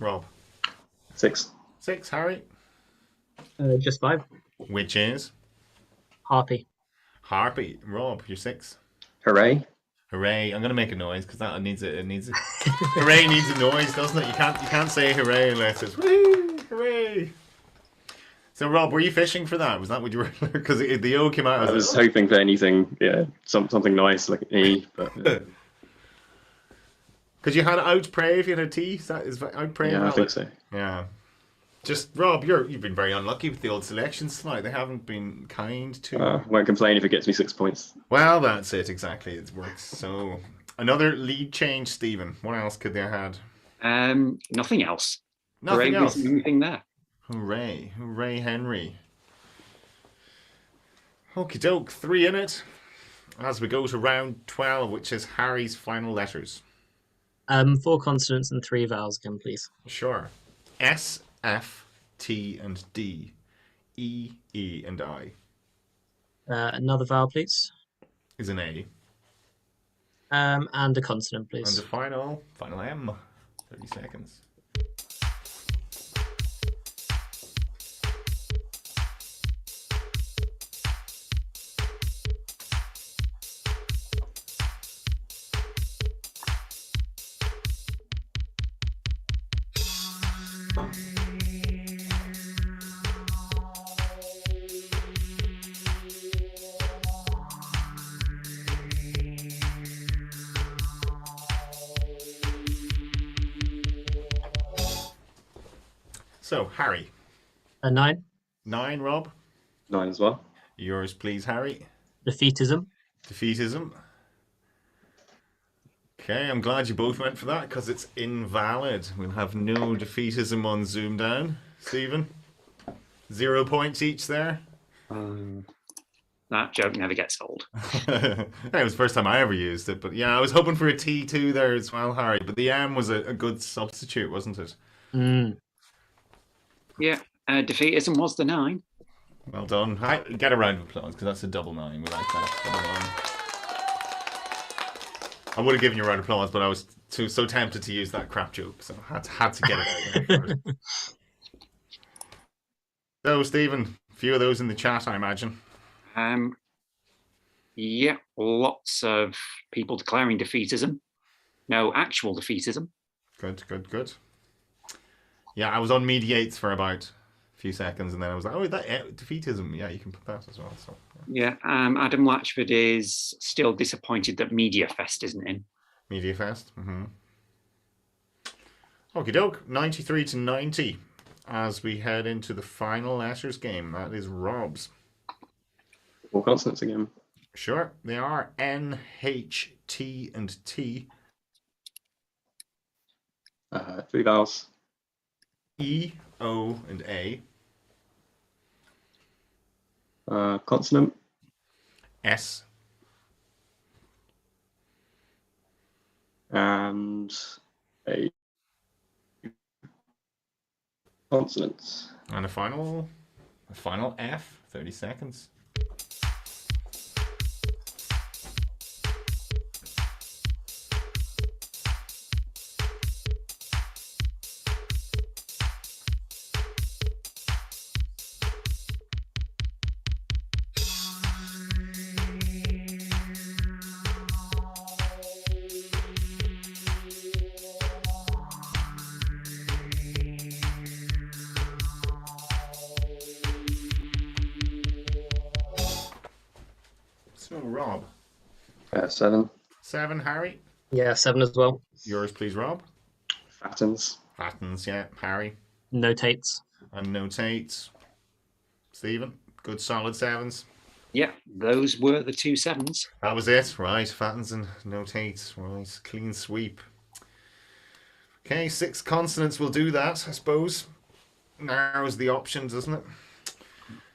S1: Rob.
S5: 6.
S1: 6, Harry.
S6: Just 5.
S1: Which is?
S6: Harpy.
S1: Harpy. Rob, you're 6.
S5: Hooray.
S1: Hooray. I'm going to make a noise because that needs it. It needs it. Hooray needs a noise, doesn't it? You can't say hooray unless it's woo, hooray. So, Rob, were you fishing for that? Was that what you were? Because the O came out.
S5: I was hoping for anything, something nice like an E, but...
S1: Because you had outpray if you had a T. That is outpray.
S5: Yeah, I think so.
S1: Yeah. Just Rob, you've been very unlucky with the old selections tonight. They haven't been kind to.
S5: Won't complain if it gets me 6 points.
S1: Well, that's it exactly. It works. So another lead change, Stephen. What else could they have had?
S3: Nothing else.
S1: Nothing
S3: Hooray,
S1: else.
S3: was anything there?
S1: Hooray. Hooray, Henry. Okie doke, 3 in it. As we go to round 12, which is Harry's final letters.
S6: 4 consonants and 3 vowels again, please.
S1: Sure. S, F, T, and D. E, E, and I.
S6: Another vowel, please.
S1: Is an A.
S6: And a consonant,
S1: And
S6: please.
S1: the final M. 30 seconds. So, Harry.
S6: A 9.
S1: 9, Rob.
S5: 9 as well.
S1: Yours, please, Harry.
S6: Defeatism.
S1: Defeatism. Okay, I'm glad you both went for that because it's invalid. We'll have no defeatism on ZoomDown. Stephen? 0 points each there.
S3: That joke never gets old.
S1: It was the first time I ever used it, but yeah, I was hoping for a T2 there as well, Harry. But the M was a good substitute, wasn't it?
S3: Yeah, defeatism was the 9.
S1: Well done. Get a round of applause because that's a double 9. We like that. Double 9. I would have given you a round of applause, but I was so tempted to use that crap joke, so I had to get it out there first. So, Stephen, a few of those in the chat, I imagine.
S3: Yeah, lots of people declaring defeatism. No actual defeatism.
S1: Good. Yeah, I was on mediates for about a few seconds, and then I was like, oh, that defeatism. Yeah, you can put that as well. So
S3: Yeah, Adam Latchford is still disappointed that MediaFest isn't in.
S1: MediaFest. Okie doke, 93 to 90 as we head into the final letters game. That is Rob's.
S5: 4 consonants again.
S1: Sure, they are N, H, T, and T.
S5: 3 vowels.
S1: E, O, and A.
S5: Consonant.
S1: S.
S5: And a consonant.
S1: And a final F. 30 seconds. So, Rob.
S5: 7.
S1: 7, Harry.
S6: Yeah, 7 as well.
S1: Yours, please, Rob.
S5: Fattens.
S1: Fattens, yeah. Harry.
S6: Notates.
S1: And notates. Stephen. Good solid 7s.
S3: Yeah, those were the 2 7s.
S1: That was it, right? Fattens and notates, right? Clean sweep. Okay, 6 consonants will do that, I suppose. Narrows the options, doesn't it?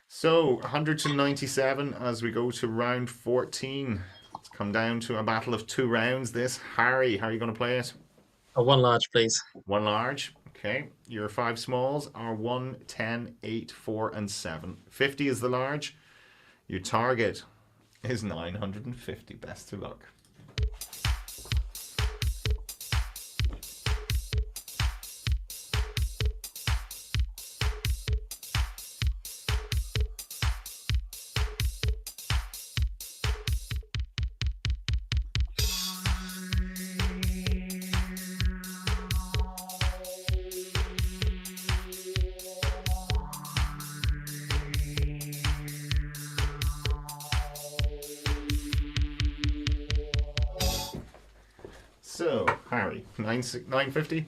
S1: So, 197 as we go to round 14. It's come down to a battle of 2 rounds. This, Harry, how are you going to play it?
S6: A 1 large, please.
S1: 1 large. Okay. Your 5 smalls are 1, 10, 8, 4, and 7. 50 is the large. Your target is 950. Best of luck. So, Harry, 950?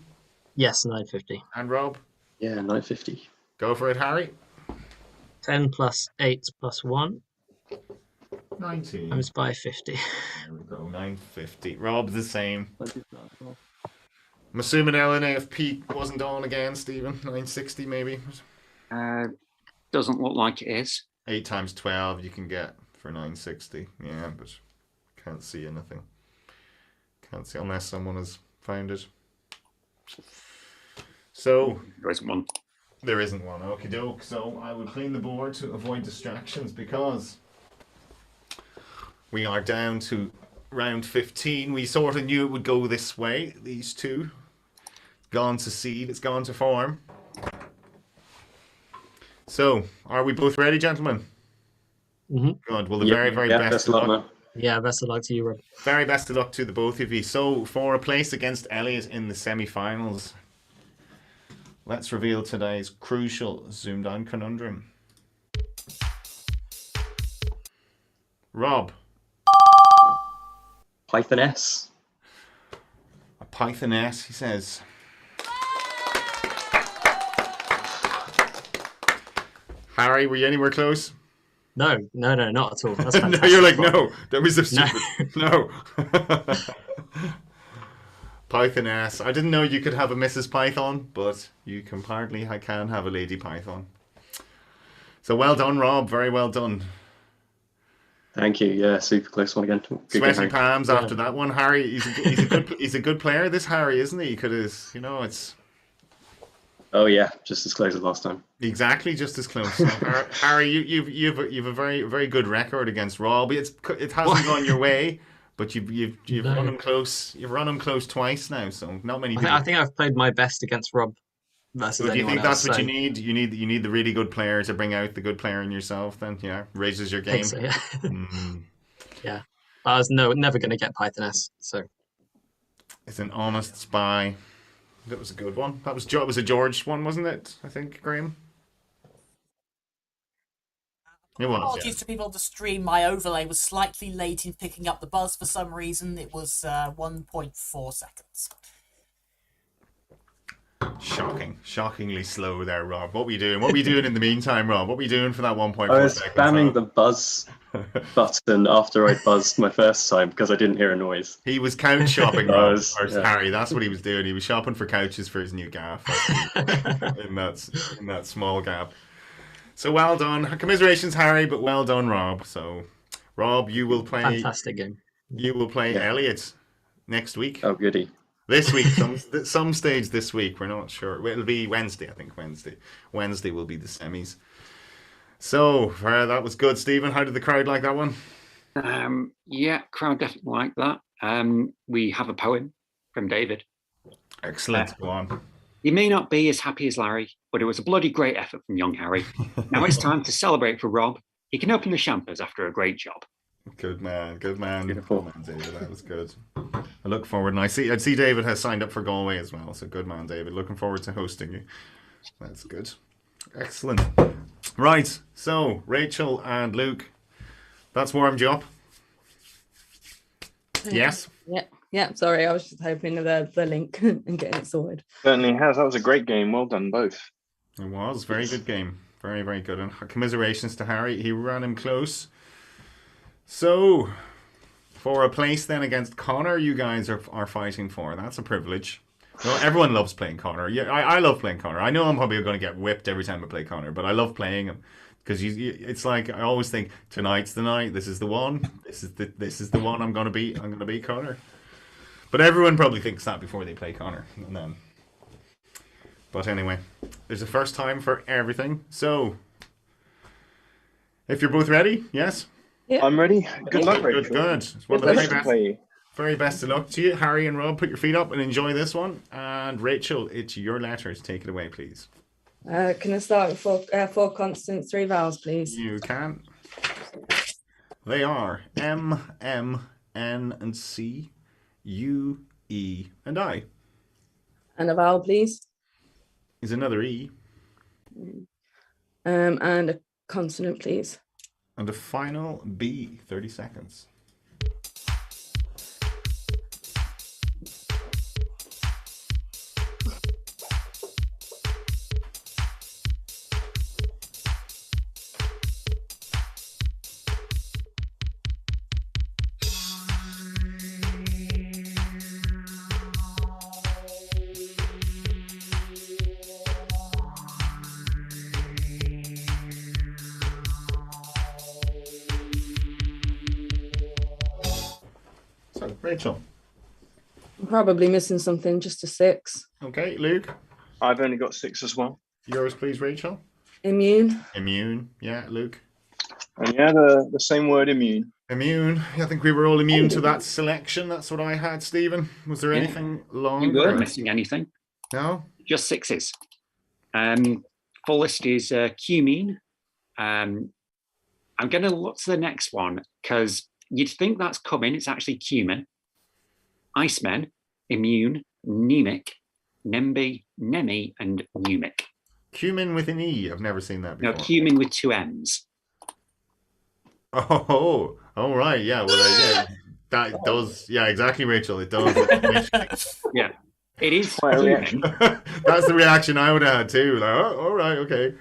S6: Yes, 950.
S1: And Rob?
S5: Yeah, 950.
S1: Go for it, Harry.
S6: 10 plus 8 plus 1
S1: 19.
S6: times by 50.
S1: There we go, 950. Rob, the same. I'm assuming LNAFP wasn't on again, Stephen. 960 maybe.
S3: Doesn't look like it is.
S1: 8 times 12 you can get for 960. Yeah, but can't see anything. Can't see unless someone has found it. So
S3: There isn't one.
S1: there isn't one. Okie doke. So I will clean the board to avoid distractions because we are down to round 15. We sort of knew it would go this way. These two. Gone to seed. It's gone to form. So, are we both ready, gentlemen?
S6: Mm-hmm.
S1: Good. Well, the very best of luck.
S5: man.
S6: Yeah, best of luck to you, Rob.
S1: Very best of luck to the both of you. So, for a place against Elliot in the semi-finals, let's reveal today's crucial ZoomDown conundrum. Rob.
S5: Python-S.
S1: A Python-S, he says. Harry, were you anywhere close?
S6: No, not at all. That's
S1: No,
S6: fantastic.
S1: you're like, no, that was so stupid. No. Python-S. I didn't know you could have a Mrs. Python, but you can have a Lady Python. So well done, Rob. Very well done.
S5: Thank you. Yeah, super close one again. Good
S1: Sweaty
S5: game.
S1: palms after that one. Harry, he's a good player, this Harry, isn't he? He could have, it's...
S5: Oh yeah, just as close as last time.
S1: Exactly, just as close. So, Harry, you've a very good record against Rob. It hasn't gone your way, but you've run him close. You've run him close twice now, so not many people.
S6: I think I've played my best against Rob versus
S1: So do you
S6: anyone
S1: think that's
S6: else,
S1: what
S6: so-
S1: you need? You need the really good player to bring out the good player in yourself. Then raises your
S6: I
S1: game.
S6: think so, yeah.
S1: Mm.
S6: Yeah. I was never going to get Python-S, so.
S1: It's an honest spy. That was a good one. That was a George one, wasn't it? I think, Graham. It was.
S4: Apologies to people on the stream. My overlay was slightly late in picking up the buzz for some reason. It was 1.4 seconds.
S1: Shockingly slow there, Rob. What were you doing? What were you doing in the meantime, Rob? What were you doing for that 1.4
S5: I was
S1: seconds?
S5: spamming the buzz button after I buzzed my first time because I didn't hear a noise.
S1: He was couch shopping,
S5: I
S1: Rob,
S5: was,
S1: or
S5: yeah.
S1: Harry. That's what he was doing. He was shopping for couches for his new gaff in that small gap. So well done. Commiserations, Harry, but well done, Rob. So, Rob, you will play.
S6: Fantastic game.
S1: You will play
S5: Yeah.
S1: Elliot next week.
S5: Oh, goody.
S1: This week, some stage this week. We're not sure. It'll be Wednesday, I think. Wednesday will be the semis. So that was good, Stephen. How did the crowd like that one?
S3: Yeah, crowd definitely like that. We have a poem from David.
S1: Excellent. Go on.
S3: He may not be as happy as Larry, but it was a bloody great effort from young Harry. Now it's time to celebrate for Rob. He can open the champers after a great job.
S1: Good man. Good man.
S5: Beautiful.
S1: Good man, David. That was good. I look forward, and I see David has signed up for Galway as well. So good man, David. Looking forward to hosting you. That's good. Excellent. Right. So Rachel and Luke, that's warmed you up. Yes.
S7: Yeah. Sorry, I was just hoping the link and getting it sorted.
S2: Certainly has. That was a great game. Well done, both.
S1: It was very good game. Very, very good. And commiserations to Harry. He ran him close. So, for a place then against Connor, you guys are fighting for. That's a privilege. Well, everyone loves playing Connor. Yeah, I love playing Connor. I know I'm probably going to get whipped every time I play Connor, but I love playing him because it's like I always think tonight's the night. This is the one. This is the one I'm going to beat. I'm going to beat Connor. But everyone probably thinks that before they play Connor, and then. But anyway, there's a first time for everything. So, if you're both ready, yes.
S7: Yeah.
S2: I'm ready. Good luck,
S1: Good,
S2: Rachel.
S1: good. It's one of the
S2: Pleasure
S1: very
S2: to play.
S1: very best of luck to you, Harry and Rob. Put your feet up and enjoy this one. And Rachel, it's your letters. Take it away, please.
S7: Can I start with four consonants, 3 vowels, please?
S1: You can. They are M, M, N, and C, U, E, and I.
S7: And a vowel, please.
S1: Is another E.
S7: And a consonant, please.
S1: And a final B. 30 seconds. Rachel.
S7: I'm probably missing something, just a 6.
S1: Okay, Luke.
S2: I've only got 6 as well.
S1: Yours, please, Rachel.
S7: Immune.
S1: Immune. Yeah, Luke.
S2: And yeah, the same word, immune.
S1: Immune. I think we were all immune to that selection. That's what I had, Stephen. Was there anything longer?
S3: You weren't missing anything.
S1: No?
S3: Just 6s. Full list is cumene. I'm going to look to the next one because you'd think that's coming. It's actually cumin. Icemen, immune, Nemic, Nembi, Nemi, and Numic.
S1: Cumin with an E. I've never seen that before.
S3: No, cumin with 2 M's.
S1: Oh, right. Yeah, well, yeah. That does. Yeah, exactly, Rachel. It does.
S3: Yeah, it is
S2: Quite a reaction.
S3: cumin.
S1: That's the reaction I would have had too. Like, oh, all right, okay.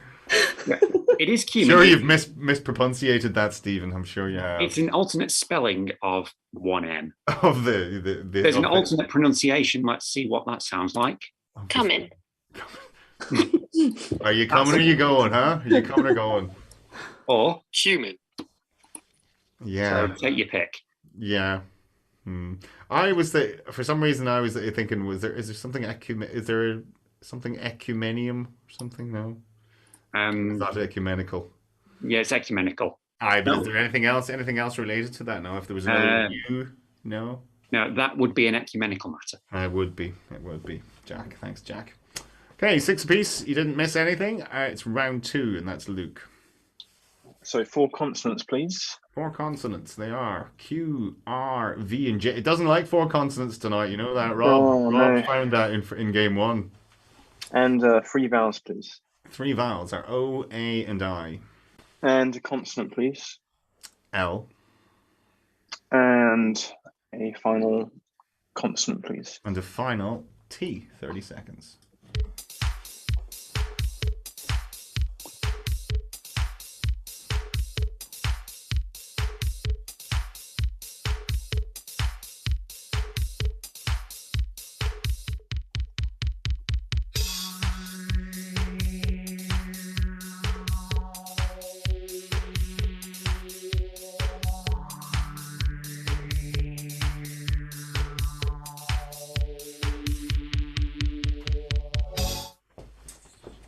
S3: Yeah, it is cumin.
S1: Sure, you've mispronunciated that, Stephen. I'm sure you have.
S3: It's an alternate spelling of 1M.
S1: Of the
S3: There's an alternate pronunciation. Let's see what that sounds like.
S8: Coming.
S1: Are you coming or are you going, huh? Are you coming or going?
S3: Or
S8: Human.
S1: Yeah.
S3: so take your pick.
S1: Yeah. I was for some reason I was thinking, is there something something ecumenium or something? No. It's not ecumenical.
S3: Yeah, it's ecumenical.
S1: But is there anything else related to that? No, if there was another U, no.
S3: No, that would be an ecumenical matter.
S1: It would be. Jack. Thanks, Jack. Okay, 6 apiece. You didn't miss anything. It's round 2, and that's Luke.
S2: So 4 consonants, please.
S1: 4 consonants. They are Q, R, V, and J. It doesn't like 4 consonants tonight. You know that, Rob?
S2: Oh,
S1: Rob
S2: no.
S1: found that in game 1.
S2: And 3 vowels, please.
S1: 3 vowels are O, A, and I.
S2: And a consonant, please.
S1: L.
S2: And a final consonant, please.
S1: And a final T. 30 seconds.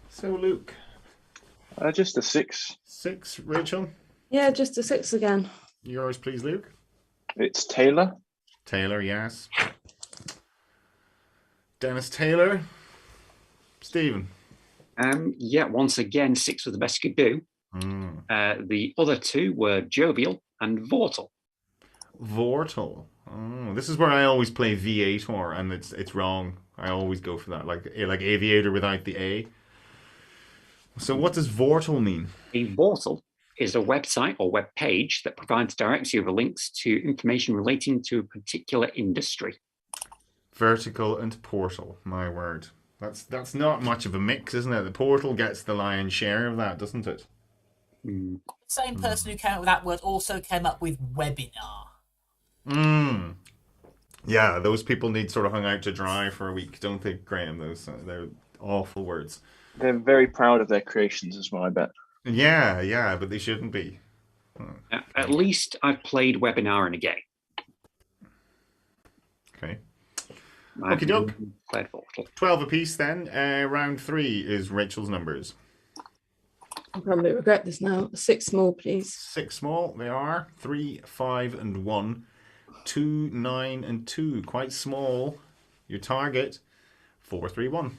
S1: So, Luke.
S2: Just a 6.
S1: 6, Rachel.
S7: Yeah, just a 6 again.
S1: Yours, please, Luke.
S2: It's Taylor.
S1: Taylor, yes. Dennis Taylor. Stephen.
S3: Yeah, once again, 6 was the best you could do. The other 2 were jovial and vortal.
S1: Vortal. Oh, this is where I always play Viator, and it's wrong. I always go for that, like aviator without the A. So what does vortal mean?
S3: A vortal is a website or web page that provides directory over links to information relating to a particular industry.
S1: Vertical and portal, my word. That's not much of a mix, isn't it? The portal gets the lion's share of that, doesn't it?
S4: The same person who came up with that word also came up with webinar.
S1: Yeah, those people need sort of hung out to dry for a week, don't they, Graham? They're awful words.
S2: They're very proud of their creations as well, I bet.
S1: Yeah, but they shouldn't be.
S3: At least I've played webinar in a game.
S1: Okay.
S3: I've
S1: Okie doke.
S3: played vortal.
S1: 12 apiece then. Round 3 is Rachel's numbers.
S7: I'll probably regret this now. 6 small, please.
S1: 6 small, they are. 3, 5, and 1. 2, 9, and 2. Quite small. Your target, 4, 3, 1.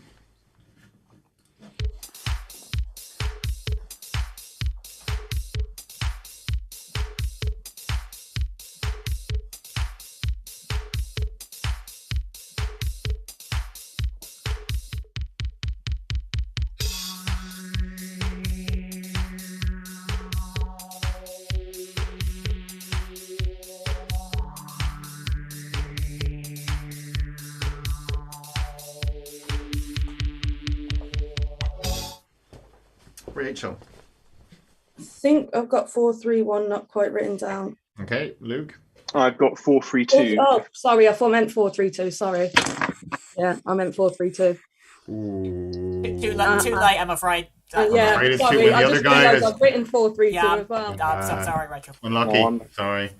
S1: Rachel.
S7: I think I've got 4, 3, 1 not quite written down.
S1: Okay, Luke.
S2: I've got 4, 3, 2.
S7: Oh, sorry, I thought I meant 4, 3, 2. Sorry. Yeah, I meant 4, 3, 2.
S1: Ooh.
S4: Too late, I'm afraid.
S7: Yeah,
S1: afraid it's too
S7: sorry.
S1: late. The
S7: I
S1: other
S7: just
S1: guy
S7: realised
S1: is-
S7: I've written 4, 3, 2
S4: Yeah,
S7: as well.
S4: I'm so sorry, Rachel.
S1: Unlucky.
S2: One.
S1: Sorry.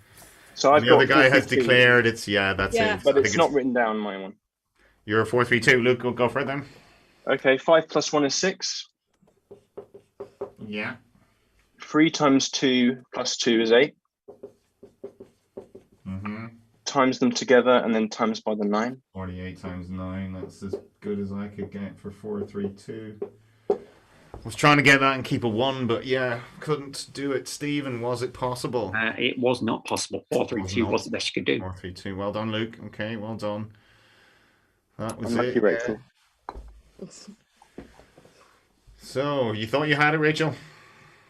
S2: So
S1: And
S2: I've
S1: the other
S2: got
S1: guy has
S2: 4-3-2,
S1: declared it's that's
S7: Yeah.
S1: it.
S2: but
S1: I
S2: it's
S1: think
S2: not written down on my one.
S1: You're a 4-3-2. Luke, go for it then.
S2: Okay, 5 plus 1 is 6.
S1: Yeah.
S2: 3 times 2 plus 2 is 8.
S1: Mm-hmm.
S2: Times them together and then times by the 9.
S1: 48 times 9. That's as good as I could get for 4-3-2. I was trying to get that and keep a 1, but yeah, couldn't do it. Stephen, was it possible?
S3: It was not possible. 4-3-2 was the best you could do.
S1: 4-3-2. Well done, Luke. Okay, well done. That was
S2: Unlucky,
S1: it.
S2: Rachel.
S1: So, you thought you had it, Rachel?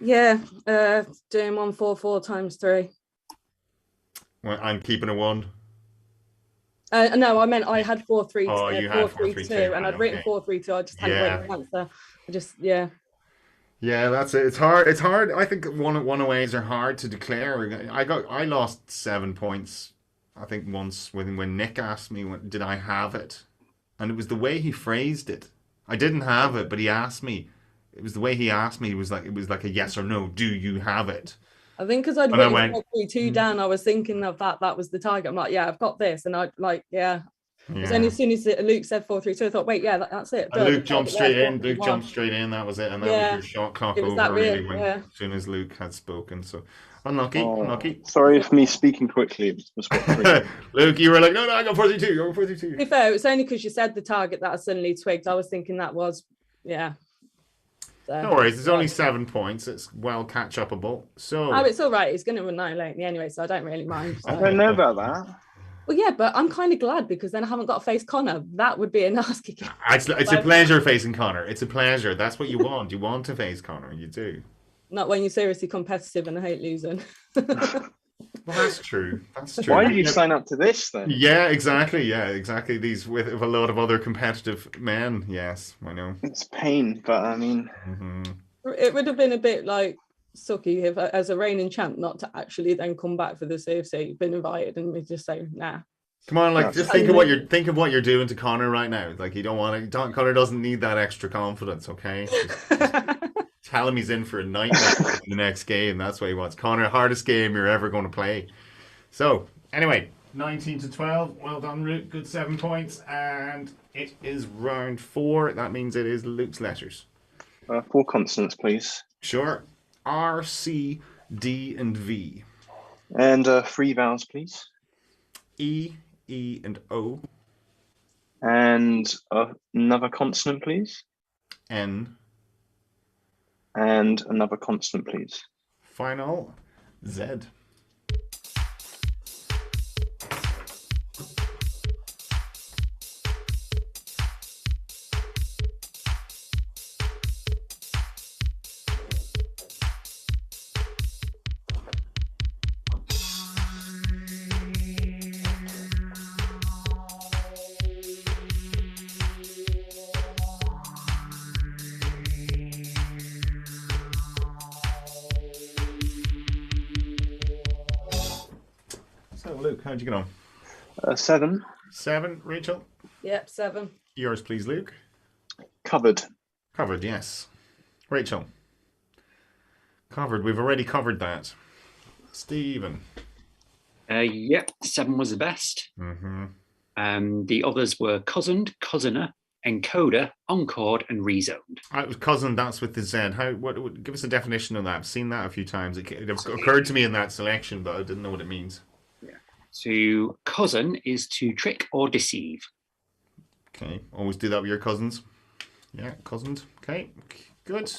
S7: Yeah, doing 144 times 3.
S1: Well, I'm keeping a 1.
S7: No, I meant I had 4-3-2.
S1: Oh, you had 4-3-2,
S7: and I'd
S1: right,
S7: written
S1: okay.
S7: 4-3-2. I just hadn't written an answer.
S1: Yeah, that's it. It's hard. It's hard. I think one-aways are hard to declare. I lost 7 points. I think once when Nick asked me, did I have it, and it was the way he phrased it. I didn't have it, but he asked me. It was the way he asked me. It was like a yes or no. Do you have it?
S7: I think because I'd
S1: And I
S7: written
S1: went,
S7: 4-3-2 down, I was thinking of that was the target. I'm like, yeah, I've got this, and I like, yeah. It was only as soon as Luke said 4-3-2, I thought, wait, yeah, that's it.
S1: And Luke jumped straight in.
S7: 4-3-1.
S1: That was it. And that was your shot clock
S7: It was
S1: over
S7: that real,
S1: really when as soon as Luke had spoken. So unlucky.
S2: Sorry for me speaking quickly. It was what,
S1: Luke, you were like, no, I got 4-3-2. You're 4-3-2.
S7: To be fair, it was only because you said the target that I suddenly twigged. I was thinking that was, yeah. So,
S1: No worries. It's only 7 points. It's well catch upable. So
S7: it's all right. He's going to annihilate me anyway, so I don't really mind. So.
S2: I don't know about that.
S7: Well, yeah, but I'm kind of glad because then I haven't got to face Connor. That would be a nasty kick.
S1: It's a pleasure facing Connor. It's a pleasure. That's what you want. You want to face Connor. You do.
S7: Not when you're seriously competitive and I hate losing.
S1: Well, that's true. That's true.
S2: Why did you sign up to this then?
S1: Yeah, exactly. These with a lot of other competitive men. Yes, I know.
S2: It's pain, but I mean,
S7: It would have been a bit like sucky if, as a reigning champ, not to actually then come back for the CFC. You've been invited, and we just say, nah.
S1: Come on, like just think of what you're doing to Connor right now. Like you don't want to. Connor doesn't need that extra confidence. Okay. Just tell him he's in for a nightmare in the next game. That's what he wants. Connor, hardest game you're ever going to play. So, anyway, 19-12. Well done, Luke. Good 7 points. And it is round 4. That means it is Luke's letters.
S2: 4 consonants, please.
S1: Sure. R, C, D, and V.
S2: And 3 vowels, please.
S1: E, E, and O.
S2: And another consonant, please.
S1: N.
S2: And another consonant, please.
S1: Final, Z. So, Luke, how'd you get on?
S2: 7.
S1: 7, Rachel?
S7: Yep, 7.
S1: Yours, please, Luke.
S2: Covered.
S1: Covered, yes. Rachel? Covered. We've already covered that. Stephen?
S3: Yep, 7 was the best. The others were cousined, cousinor, encoder, encored, and rezoned.
S1: It was cousin. That's with the Z. Give us a definition of that. I've seen that a few times. It occurred to me in that selection, but I didn't know what it means.
S3: To cousin is to trick or deceive.
S1: Okay, always do that with your cousins. Yeah, cousins. Okay, good.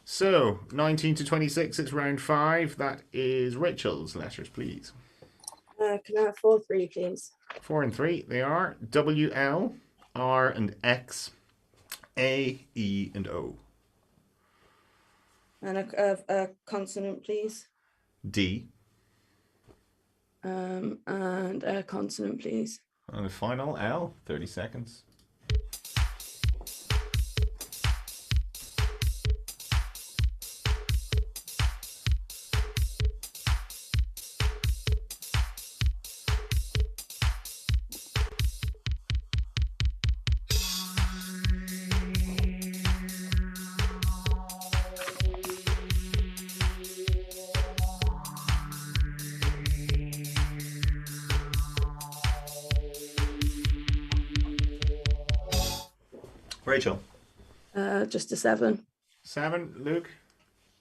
S1: So 19-26. It's round 5. That is Rachel's letters, please.
S7: Can I have 4-3, please?
S1: 4 and 3. They are W, L, R, and X, A, E, and O.
S7: And a consonant, please.
S1: D.
S7: And a consonant, please.
S1: And the final L. 30 seconds. Rachel.
S7: Just a 7.
S1: 7. Luke.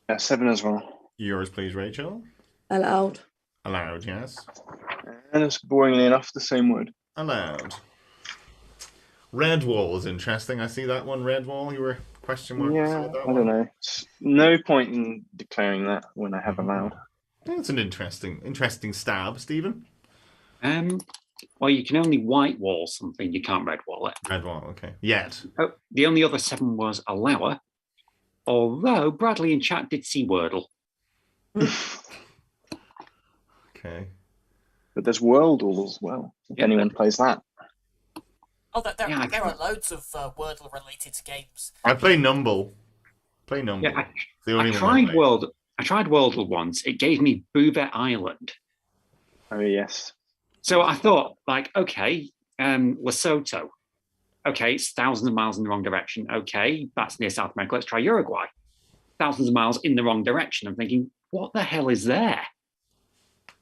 S2: Yeah, 7 as well.
S1: Yours, please, Rachel.
S7: Allowed.
S1: Allowed, yes.
S2: And it's boringly enough the same word.
S1: Allowed. Red wall is interesting. I see that one. Red wall. You were question mark.
S2: Yeah, I don't know. It's no point in declaring that when I have allowed.
S1: That's an interesting stab, Stephen.
S3: Well, you can only white wall something. You can't red wall it.
S1: Red wall. Okay. Yet.
S3: Oh, the only other 7 was allower. Although Bradley in chat did see Wordle.
S1: Okay.
S2: But there's Wordle as well. If anyone plays that.
S4: Oh, there are loads of Wordle related games.
S1: I play Numble.
S3: Yeah,
S1: I
S3: tried Wordle once. It gave me Bouvet Island.
S2: Oh, yes.
S3: So I thought, like, okay, Lesotho. Okay, it's thousands of miles in the wrong direction. Okay, that's near South America. Let's try Uruguay. Thousands of miles in the wrong direction. I'm thinking, what the hell is there?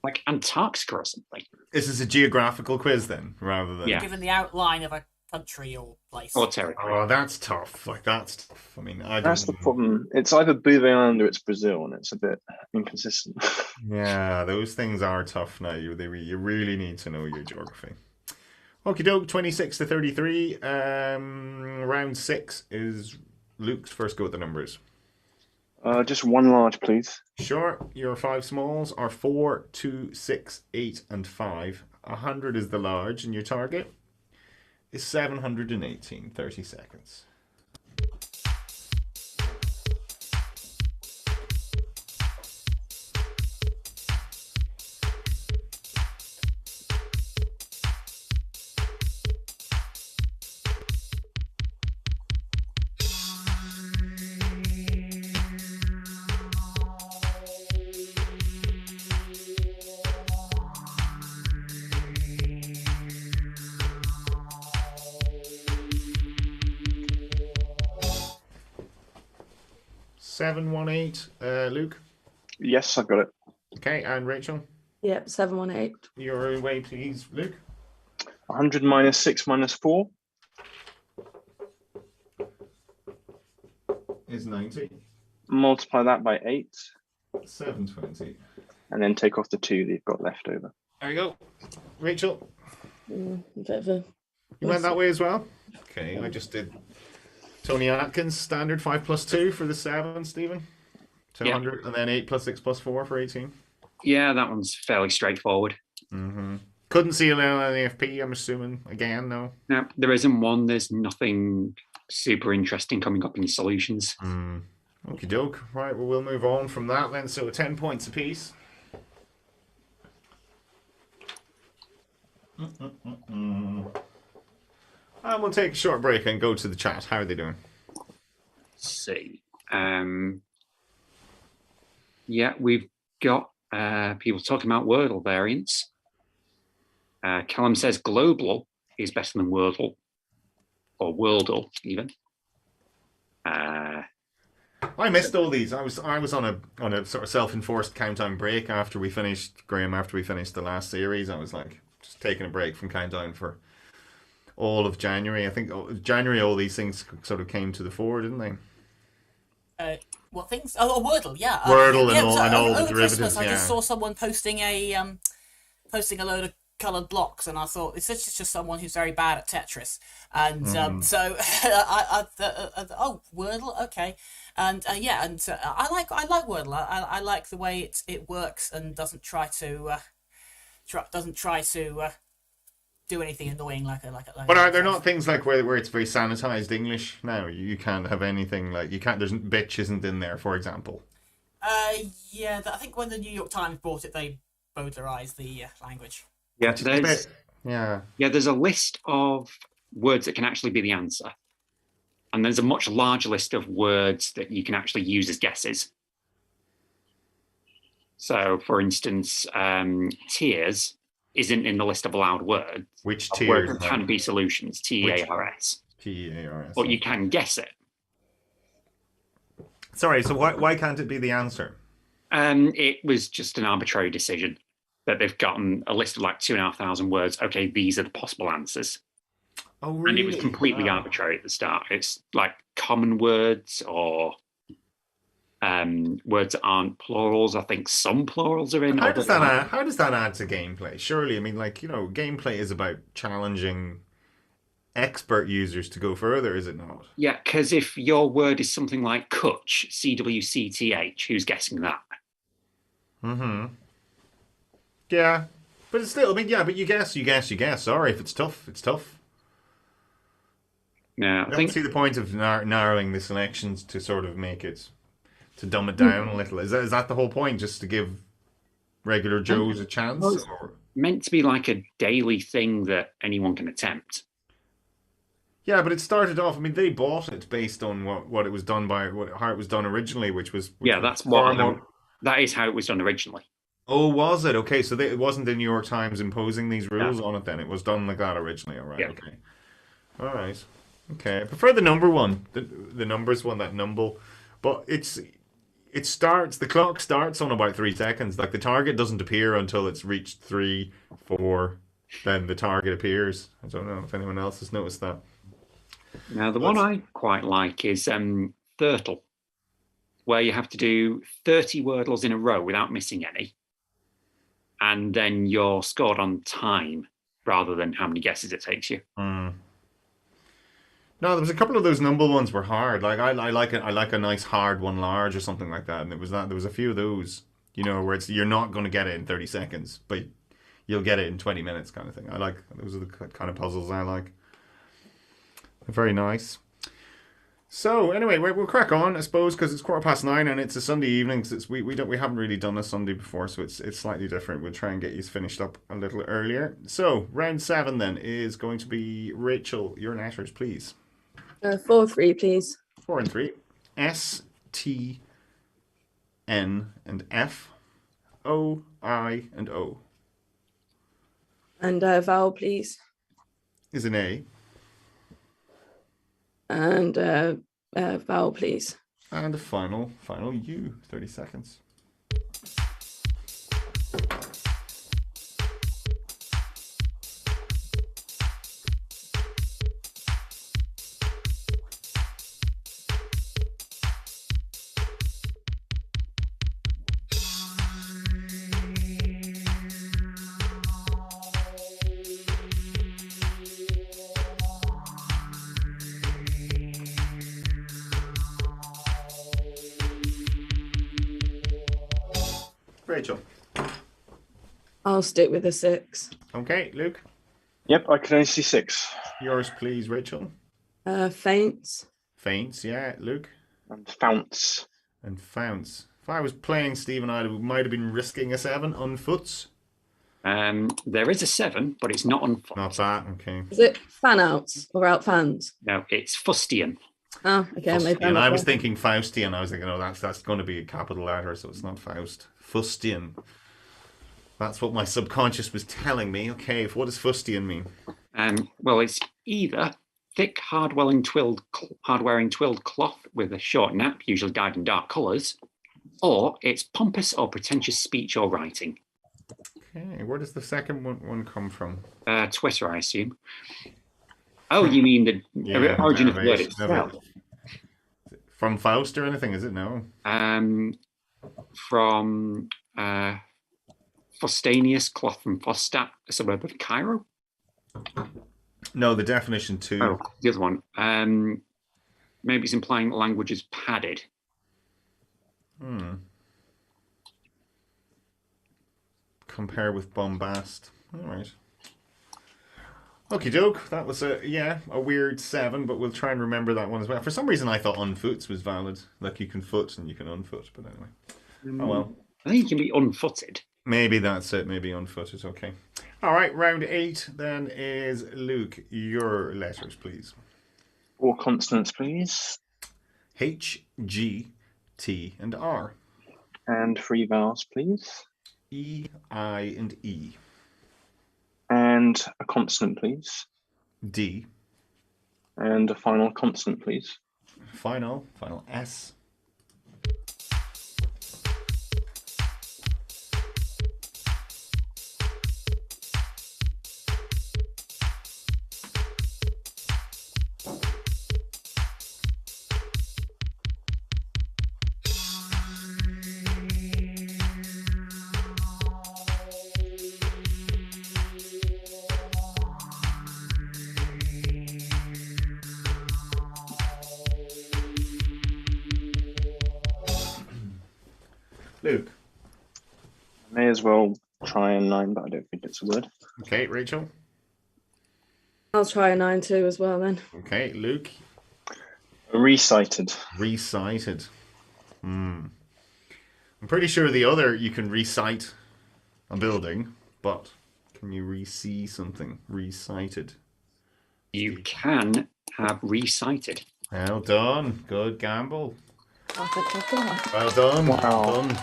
S3: Like Antarctica or something.
S1: This is a geographical quiz then, rather than...
S3: Yeah.
S4: Given the outline of a country or place.
S3: Or territory.
S1: Oh, that's tough. That's tough. I mean,
S2: That's the problem. It's either Bouvet Island or it's Brazil, and it's a bit inconsistent.
S1: Yeah, those things are tough now. You really need to know your geography. Okie doke, 26 to 33. Round 6 is Luke's first go at the numbers.
S2: Just 1 large, please.
S1: Sure. Your 5 smalls are 4, 2, 6, 8, and 5. 100 is the large, and your target is 718. 30 seconds. Seven, 1, 8. Luke?
S2: Yes, I've got it.
S1: Okay, and Rachel?
S7: Yep, 718.
S1: Your way, please, Luke.
S2: 100 minus 6 minus 4.
S1: Is 90.
S2: Multiply that by 8.
S1: 720.
S2: And then take off the 2 that you've got left over.
S1: There you go. Rachel?
S7: A bit of a...
S1: You went that way as well? Okay, I just did Tony Atkins, standard 5 plus 2 for the 7, Stephen. 200, and then 8 plus 6 plus 4 for 18.
S3: Yeah, that one's fairly straightforward.
S1: Mm-hmm. Couldn't see it on the AFP, I'm assuming. Again, no?
S3: No, there isn't one. There's nothing super interesting coming up in solutions.
S1: Okie doke. Right, well, we'll move on from that then. So 10 points apiece. And we'll take a short break and go to the chat. How are they doing?
S3: Let's see. Yeah, we've got people talking about Wordle variants. Callum says Global is better than Wordle, or Wordle even.
S1: I missed all these. I was on a sort of self-enforced countdown break after we finished, Graham. After we finished the last series, I was like just taking a break from countdown for all of January. I think January all these things sort of came to the fore, didn't they?
S4: What things? Oh, Wordle, yeah.
S1: Wordle
S4: yeah,
S1: and all the
S4: over
S1: derivatives.
S4: Christmas, I
S1: yeah.
S4: just saw someone posting a load of coloured blocks, and I thought it's just someone who's very bad at Tetris, and so oh, Wordle, okay, and yeah, and I like Wordle. I like the way it works and doesn't try to do anything annoying like
S1: But are there not things like where it's very sanitized English now? You can't have anything like you can't. There's bitch isn't in there, for example.
S4: Yeah, I think when the New York Times bought it, they bowdlerized the language.
S3: Yeah, there's a list of words that can actually be the answer, and there's a much larger list of words that you can actually use as guesses. So, for instance, tears isn't in the list of allowed words.
S1: Which tears?
S3: Can be solutions. TEARS.
S1: TEARS.
S3: But you can guess it.
S1: Sorry, so why can't it be the answer?
S3: It was just an arbitrary decision that they've gotten a list of like 2,500 words. Okay, these are the possible answers.
S1: Oh,
S3: And
S1: really?
S3: it was completely
S1: Wow.
S3: arbitrary at the start. It's like common words or words that aren't plurals. I think some plurals are in.
S1: How
S3: although
S1: does that add, how does that add to gameplay? Surely, I mean, like, gameplay is about challenging expert users to go further, is it not?
S3: Yeah, because if your word is something like Cutch, CWCTH, who's guessing that?
S1: Mm-hmm. Yeah, but it's still, I mean, yeah, but you guess. Sorry, if it's tough, it's tough.
S3: No,
S1: I don't see the point of narrowing the selections to sort of make it, to dumb it down a little. Is that the whole point, just to give regular Joes a chance?
S3: Well, it's meant to be like a daily thing that anyone can attempt.
S1: Yeah, but it started off. I mean, they bought it based on what it was done by, how it was done originally, which was
S3: That's
S1: far more.
S3: That is how it was done originally.
S1: Oh, was it? Okay, so it wasn't the New York Times imposing these rules on it then. It was done like that originally. All right.
S3: Yeah.
S1: Okay. All right. Okay. I prefer the number one, the numbers one, that number. But the clock starts on about 3 seconds. Like the target doesn't appear until it's reached 3, 4, then the target appears. I don't know if anyone else has noticed that.
S3: Now, the one I quite like is Thurtle, where you have to do 30 wordles in a row without missing any. And then you're scored on time rather than how many guesses it takes you.
S1: No, there was a couple of those number ones were hard. Like I like it. I like a nice hard one, large or something like that. And there was a few of those, where you're not going to get it in 30 seconds, but you'll get it in 20 minutes, kind of thing. I like those are the kind of puzzles I like. They're very nice. So anyway, we'll crack on, I suppose, because it's 9:15 and it's a Sunday evening. So we haven't really done a Sunday before, so it's slightly different. We'll try and get you finished up a little earlier. So round 7 then is going to be Rachel. Your letters, please.
S7: 4-3, please.
S1: 4 and 3. S, T, N, and F. O, I, and O.
S7: And vowel, please.
S1: Is an A.
S7: And vowel, please.
S1: And a final U. 30 seconds. Rachel.
S7: I'll stick with a 6.
S1: Okay, Luke.
S2: Yep, I can only see 6.
S1: Yours, please, Rachel.
S7: Faints.
S1: Faints, yeah, Luke.
S2: And founts.
S1: And founts. If I was playing Steve and I might have been risking a 7 on foots.
S3: There is a 7, but it's not on foot.
S1: Not that, okay.
S7: Is it fan outs or out fans?
S3: No, it's fustian.
S7: Oh, okay.
S1: Fustian. I was thinking Faustian. I was thinking, that's going to be a capital letter, so it's not Faust. Fustian. That's what my subconscious was telling me. Okay, what does fustian mean?
S3: Well, it's either thick, hard-wearing twilled cloth with a short nap, usually dyed in dark colours, or it's pompous or pretentious speech or writing.
S1: Okay, where does the second one come from?
S3: Twitter, I assume. Oh, you mean the origin of the word itself?
S1: From Faust or anything, is it? No.
S3: From Fostanius, cloth from Fostat, a suburb of Cairo.
S1: No, the definition too.
S3: Oh, the other one. Maybe it's implying language is padded.
S1: Compare with bombast. All right. Okie doke. That was a weird 7, but we'll try and remember that one as well. For some reason, I thought unfoots was valid. Like you can foot and you can unfoot, but anyway. Oh well.
S3: I think you can be unfooted.
S1: Maybe that's it. Maybe unfooted. Okay. All right. Round 8 then is Luke. Your letters, please.
S2: 4 consonants, please.
S1: H, G, T, and R.
S2: And 3 vowels, please.
S1: E, I, and E.
S2: And a consonant, please.
S1: D.
S2: And a final consonant, please.
S1: Final S. Luke.
S2: May as well try a 9, but I don't think it's a word.
S1: Okay, Rachel.
S7: I'll try a 9 too as well then.
S1: Okay, Luke.
S2: Recited.
S1: Recited. I'm pretty sure the other you can recite a building, but can you re-see something recited?
S3: You can have recited.
S1: Well done. Good gamble.
S7: I think I've got.
S1: Well done.
S2: Wow.
S1: Well done.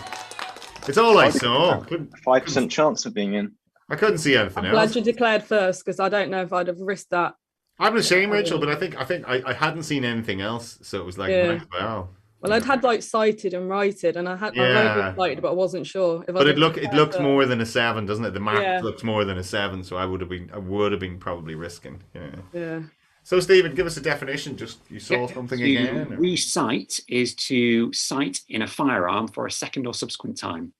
S1: It's all I saw.
S2: 5% chance of being in.
S1: I couldn't see anything
S7: I'm
S1: else.
S7: glad you declared first because I don't know if I'd have risked that.
S1: I'm ashamed, Rachel, but I think I hadn't seen anything else, so it was like,
S7: Yeah.
S1: might as well.
S7: Well, I'd had like cited and righted, and I had I
S1: Yeah.
S7: wrote cited, but I wasn't sure if.
S1: But
S7: I'd
S1: it
S7: have
S1: looked
S7: declared
S1: more than a 7, doesn't it? The mark
S7: Yeah.
S1: looked more than a 7, so I would have been probably risking. Yeah.
S7: first. Yeah.
S1: So Stephen, give us a definition. Just you saw
S3: Yeah,
S1: something
S3: to
S1: again. Or?
S3: Recite is to sight in a firearm for a second or subsequent time.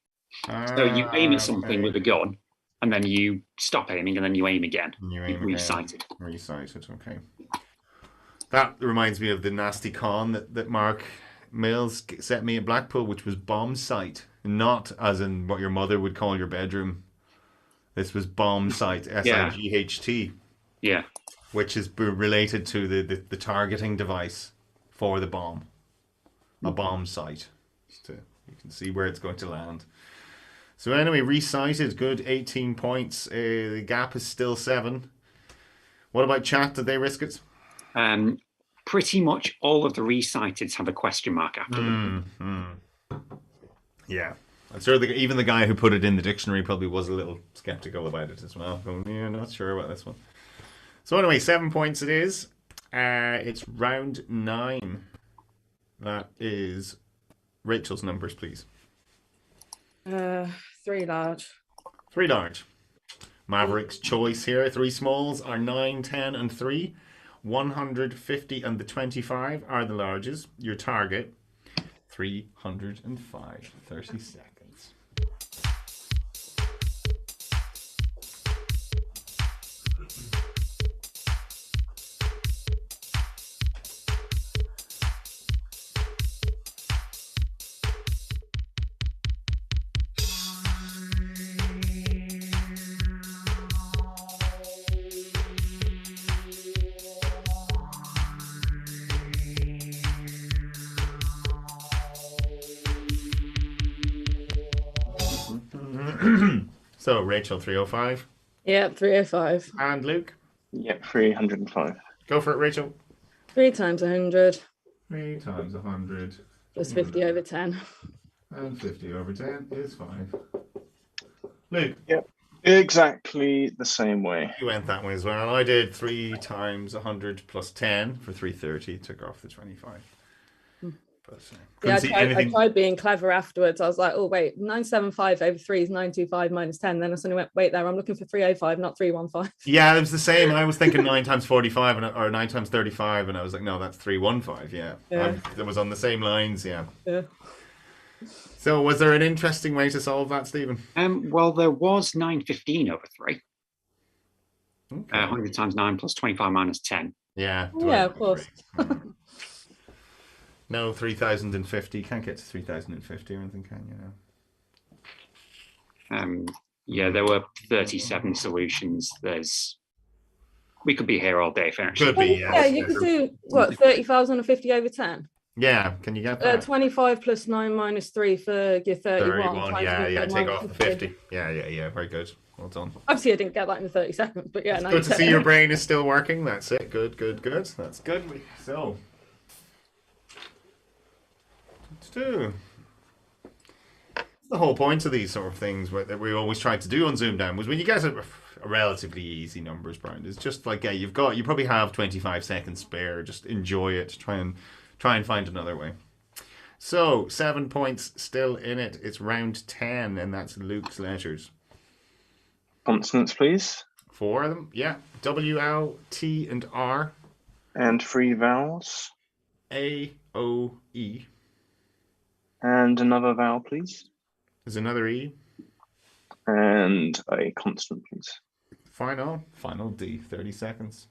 S3: So you aim at something with a gun, and then you stop aiming, and then you aim again.
S1: You
S3: You've recited.
S1: Recited. Okay. That reminds me of the nasty con that Mark Mills set me at Blackpool, which was bomb sight, not as in what your mother would call your bedroom. This was bomb sight, SIGHT,
S3: Yeah.
S1: which is related to the targeting device for the bomb. A bomb sight. You can see where it's going to land. So anyway, recited, good, 18 points. The gap is still 7. What about chat? Did they risk it?
S3: Pretty much all of the reciteds have a question mark after them.
S1: Yeah. I'm sure even the guy who put it in the dictionary probably was a little skeptical about it as well. Going, yeah, not sure about this one. So anyway, 7 points it is. It's round 9. That is Rachel's numbers, please.
S7: 3 large.
S1: 3 large. Maverick's choice here. 3 smalls are 9, 10, and 3. 150 and the 25 are the larges. Your target, 305. 30 seconds. So, Rachel, 305.
S7: Yep, 305.
S1: And Luke?
S2: Yep, 305.
S1: Go for it, Rachel.
S7: 3 times 100
S1: 3 times 100.
S7: plus 50 over 10.
S1: And 50 over 10 is 5. Luke?
S2: Yep, exactly the same way.
S1: You went that way as well. I did 3 times 100 plus 10 for 330. Took off the 25. But,
S7: Yeah,
S1: couldn't see
S7: I
S1: anything.
S7: tried being clever afterwards. I was like, oh, wait, 975 over 3 is 925 minus 10. Then I suddenly went, wait there, I'm looking for 305, not 315.
S1: Yeah, it was the same. I was thinking 9 times 45 or 9 times 35, and I was like, no, that's 315. Yeah, that was on the same lines. Yeah.
S7: Yeah.
S1: So, was there an interesting way to solve that, Stephen?
S3: Well, there was 915 over 3.
S1: Okay.
S3: 100 times 9 plus 25 minus 10.
S1: Yeah.
S7: Yeah, of course.
S1: No, 3,050. Can't get to 3,050 or anything, can you know?
S3: Yeah, there were 37 solutions. We could be here all day, fair.
S1: Could be, yeah.
S7: Yeah, you could do, what, 30,000 or 50 over 10?
S1: Yeah, can you get that?
S7: 25 plus 9 minus 3 for your 31.
S1: 31, yeah, take off the 50. Yeah, very good. Well done.
S7: Obviously, I didn't get that in 30 seconds, but yeah.
S1: It's good to see your brain is still working. That's it. Good. That's good. So, let's do. The whole point of these sort of things that we always tried to do on ZoomDown was when you guys are relatively easy numbers, Brian. It's just like, yeah, you probably have 25 seconds spare. Just enjoy it. Try and find another way. So 7 points still in it. It's round 10, and that's Luke's letters.
S2: Consonants, please.
S1: 4 of them. Yeah. W, L, T, and R.
S2: And 3 vowels.
S1: A, O, E.
S2: And another vowel, please.
S1: There's another E.
S2: And a consonant, please.
S1: Final D. 30 seconds.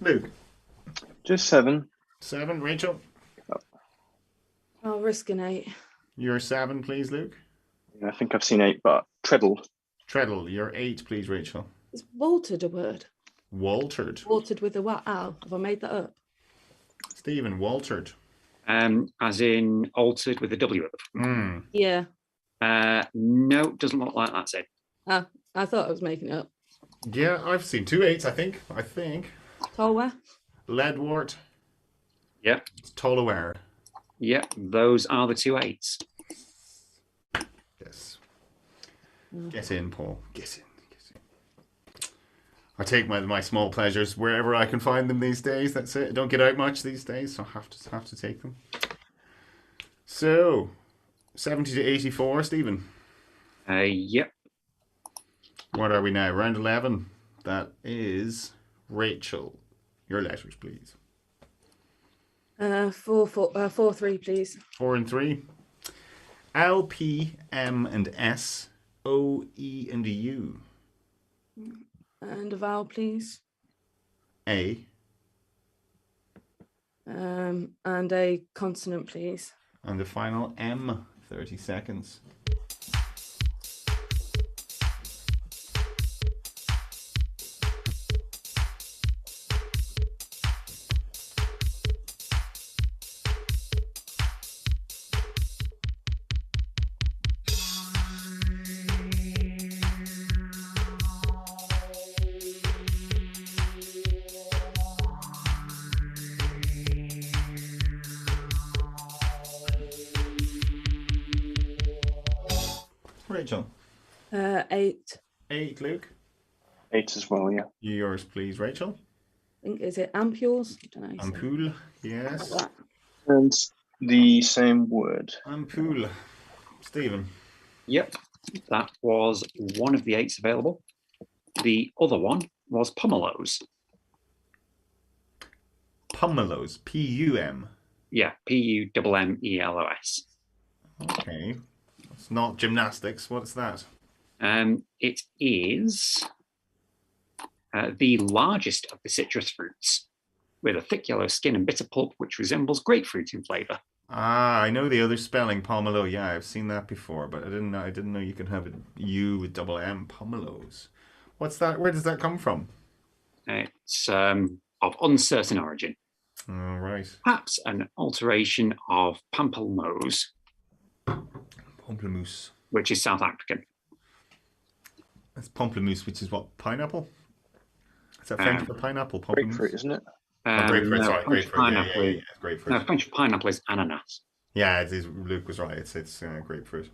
S1: Luke.
S2: Just 7.
S1: 7. Rachel.
S7: I'll risk an 8.
S1: Your 7, please, Luke.
S2: Yeah, I think I've seen 8, but treadle.
S1: Treadle. Your 8, please, Rachel.
S7: Is Waltered a word?
S1: Waltered.
S7: Waltered with a what? Ow. Have I made that up?
S1: Stephen. Waltered.
S3: As in altered with a W at the front.
S7: Yeah.
S3: No, doesn't look like that's it.
S7: I thought I was making it up.
S1: Yeah, I've seen 2 8s, I think.
S7: Tolwa?
S1: Leadwort.
S3: Yep.
S1: Tolaware.
S3: Yep, those are the 2 8s.
S1: Yes. Get in, Paul. Get in. I take my small pleasures wherever I can find them these days. That's it. I don't get out much these days, so I have to take them. So, 70 to 84, Stephen.
S3: Yep.
S1: What are we now? Round 11. That is Rachel. Your letters, please.
S7: 4 3, please.
S1: 4 and 3. L, P, M, and S. O, E, and U.
S7: And a vowel, please.
S1: A.
S7: And a consonant, please.
S1: And the final M. 30 seconds. Rachel.
S7: 8.
S1: 8, Luke.
S2: 8 as well, yeah.
S1: Yours, please, Rachel.
S7: I think, is it ampules? I don't know. how you say it.
S1: Ampoule. Yes.
S7: Like that.
S2: And the same word.
S1: Ampoule. Stephen.
S3: Yep, that was one of the 8s available. The other one was Pomelos.
S1: Pomelos. P-U-M.
S3: Yeah, P-U-M-M-E-L-O-S.
S1: Okay. It's not gymnastics. What's that?
S3: It is the largest of the citrus fruits, with a thick yellow skin and bitter pulp which resembles grapefruit in flavour.
S1: Ah, I know the other spelling, pomelo. Yeah, I've seen that before, but I didn't know you can have a U with double M. Pomelos. What's that? Where does that come from?
S3: It's of uncertain origin.
S1: All right.
S3: Perhaps an alteration of pamplemousse,
S1: Pamplemousse.
S3: which is South African.
S1: That's pamplemousse, which is what? Pineapple? Is that French for pineapple? Pamplemousse?
S2: Grapefruit, isn't it?
S1: Grapefruit,
S3: No,
S1: sorry.
S3: French
S1: Grapefruit.
S3: pineapple.
S1: Yeah, grapefruit.
S3: No, French pineapple is ananas.
S1: Yeah, Luke was right. It's grapefruit.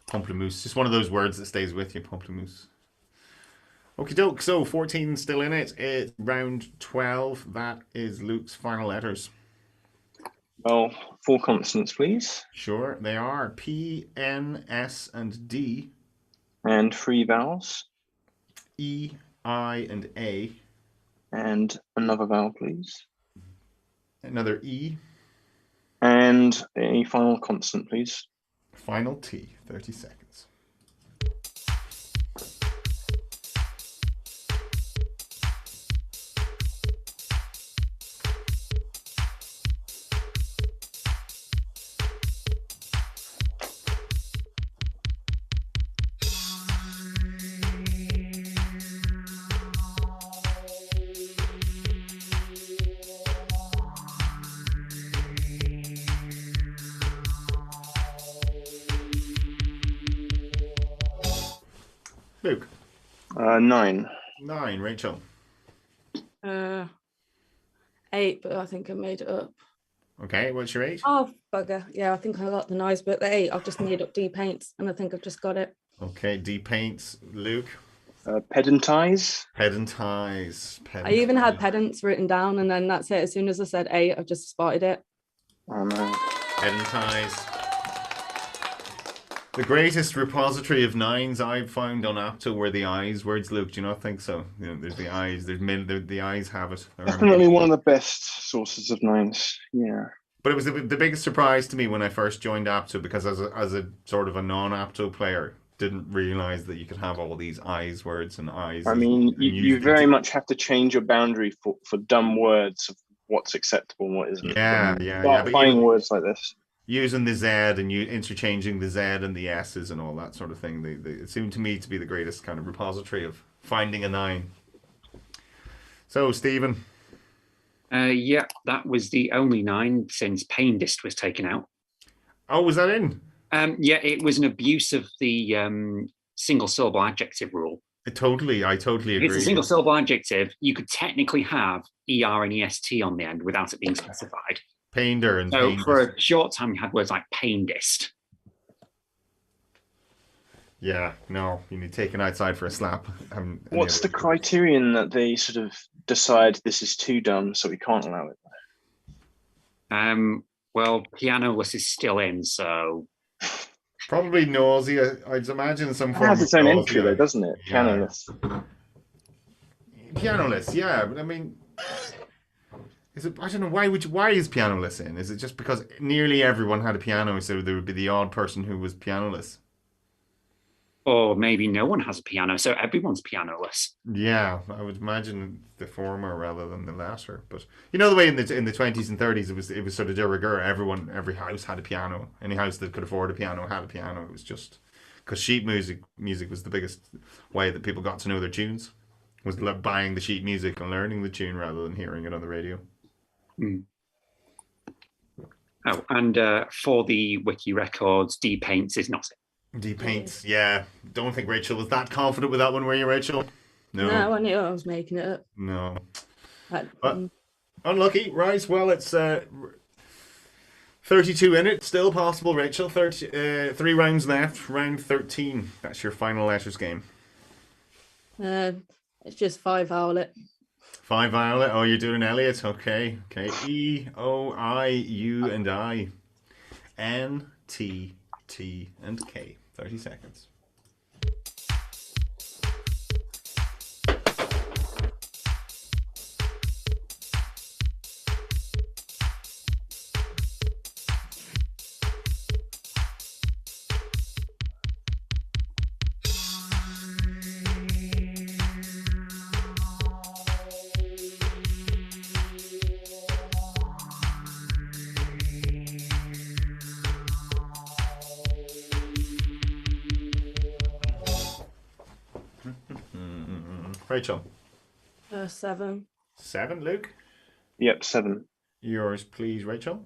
S1: Pamplemousse. Just one of those words that stays with you, pamplemousse. Okie doke. So 14 still in it. It's round 12. That is Luke's final letters.
S2: Well, 4 consonants, please.
S1: Sure, they are P, N, S, and D.
S2: And 3 vowels.
S1: E, I, and A.
S2: And another vowel, please.
S1: Another E.
S2: And a final consonant, please.
S1: Final T. 30 seconds. Luke.
S2: 9.
S1: 9. Rachel.
S7: 8, but I think I made it up.
S1: Okay, what's your 8?
S7: Oh, bugger. Yeah, I think I got the nice, but the 8, I've just made up D paints, and I think I've just got it.
S1: Okay, D paints. Luke.
S2: Pedantize.
S1: Pedantise.
S7: I even had pedants written down, and then that's it. As soon as I said 8, I've just spotted it.
S2: Oh no.
S1: Pedantise. The greatest repository of 9s I've found on Apto were the eyes words, Luke. Do you not think so? You know, there's the eyes. The eyes have it.
S2: Definitely one of the best sources of 9s. Yeah.
S1: But it was the biggest surprise to me when I first joined Apto, because as a sort of a non-Apto player, didn't realize that you could have all these eyes words and eyes.
S2: I mean,
S1: and
S2: you
S1: use
S2: very much have to change your boundary for dumb words of what's acceptable and what isn't.
S1: Yeah,
S2: When you
S1: yeah,
S2: start
S1: yeah. But
S2: finding words like this.
S1: using the Z and you interchanging the Z and the S's and all that sort of thing, it seemed to me to be the greatest kind of repository of finding a 9. So, Stephen.
S3: Yeah, that was the only 9 since Paindist was taken out.
S1: Oh, was that in?
S3: Yeah, it was an abuse of the single syllable adjective rule.
S1: I totally agree.
S3: If it's a single syllable adjective, you could technically have ER and EST on the end without it being specified.
S1: Painder and
S3: So
S1: Paindist.
S3: for a short time, you had words like Paindist.
S1: Yeah, no, you need taken outside for a slap.
S2: What's the criterion that they sort of decide this is too dumb, so we can't allow it?
S3: Well, pianoless is still in, so
S1: Probably nausea. I'd imagine some
S2: It
S1: form
S2: has
S1: of
S2: its own
S1: nausea.
S2: entry though, doesn't it?
S1: Yeah.
S2: Pianoless.
S1: Pianoless, yeah, but I mean, is it? I don't know why is pianoless in? Is it just because nearly everyone had a piano, so there would be the odd person who was pianoless?
S3: or maybe no one has a piano, so everyone's pianoless.
S1: Yeah, I would imagine the former rather than the latter. But you know the way in the 20s and 30s it was sort of de rigueur. Every house had a piano. Any house that could afford a piano had a piano. It was just because sheet music was the biggest way that people got to know their tunes. Was buying the sheet music and learning the tune rather than hearing it on the radio.
S3: Mm. Oh, and for the wiki records, D paints is not it.
S1: D paints, yeah. Don't think Rachel was that confident with that one, were you, Rachel?
S7: No, I knew I was making it up.
S1: No.
S7: But,
S1: Unlucky, right? Well, it's 32 in it. Still possible, Rachel. 3 rounds left. Round 13. That's your final letters game.
S7: it's just 5 Violet.
S1: 5 Violet. Oh, you're doing Elliot. Okay. E, O, I, U, and I. N, T, T, and K. 30 seconds. Rachel.
S7: 7.
S1: 7, Luke.
S2: Yep, 7.
S1: Yours, please, Rachel.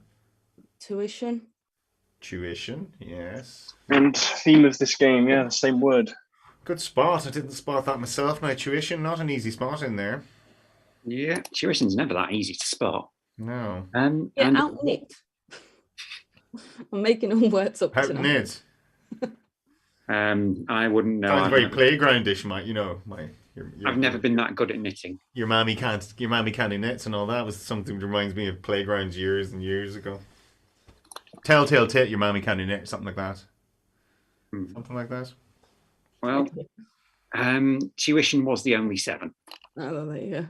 S7: Tuition.
S1: Tuition, yes.
S2: And theme of this game, yeah, the same word.
S1: Good spot. I didn't spot that myself. Now, tuition, not an easy spot in there.
S3: Yeah, tuition's never that easy to spot.
S1: No.
S3: And
S7: Outnit. I'm making all words up tonight.
S1: Outnit.
S3: I wouldn't know.
S1: Sounds very playgroundish, mate. You know,
S3: I've never been that good at knitting.
S1: Your mammy can't do knits and all that was something that reminds me of playgrounds years and years ago. Telltale tit, your mammy can't do knit, something like that. Something like that.
S3: Well, tuition was the only 7.
S7: Oh, there you go.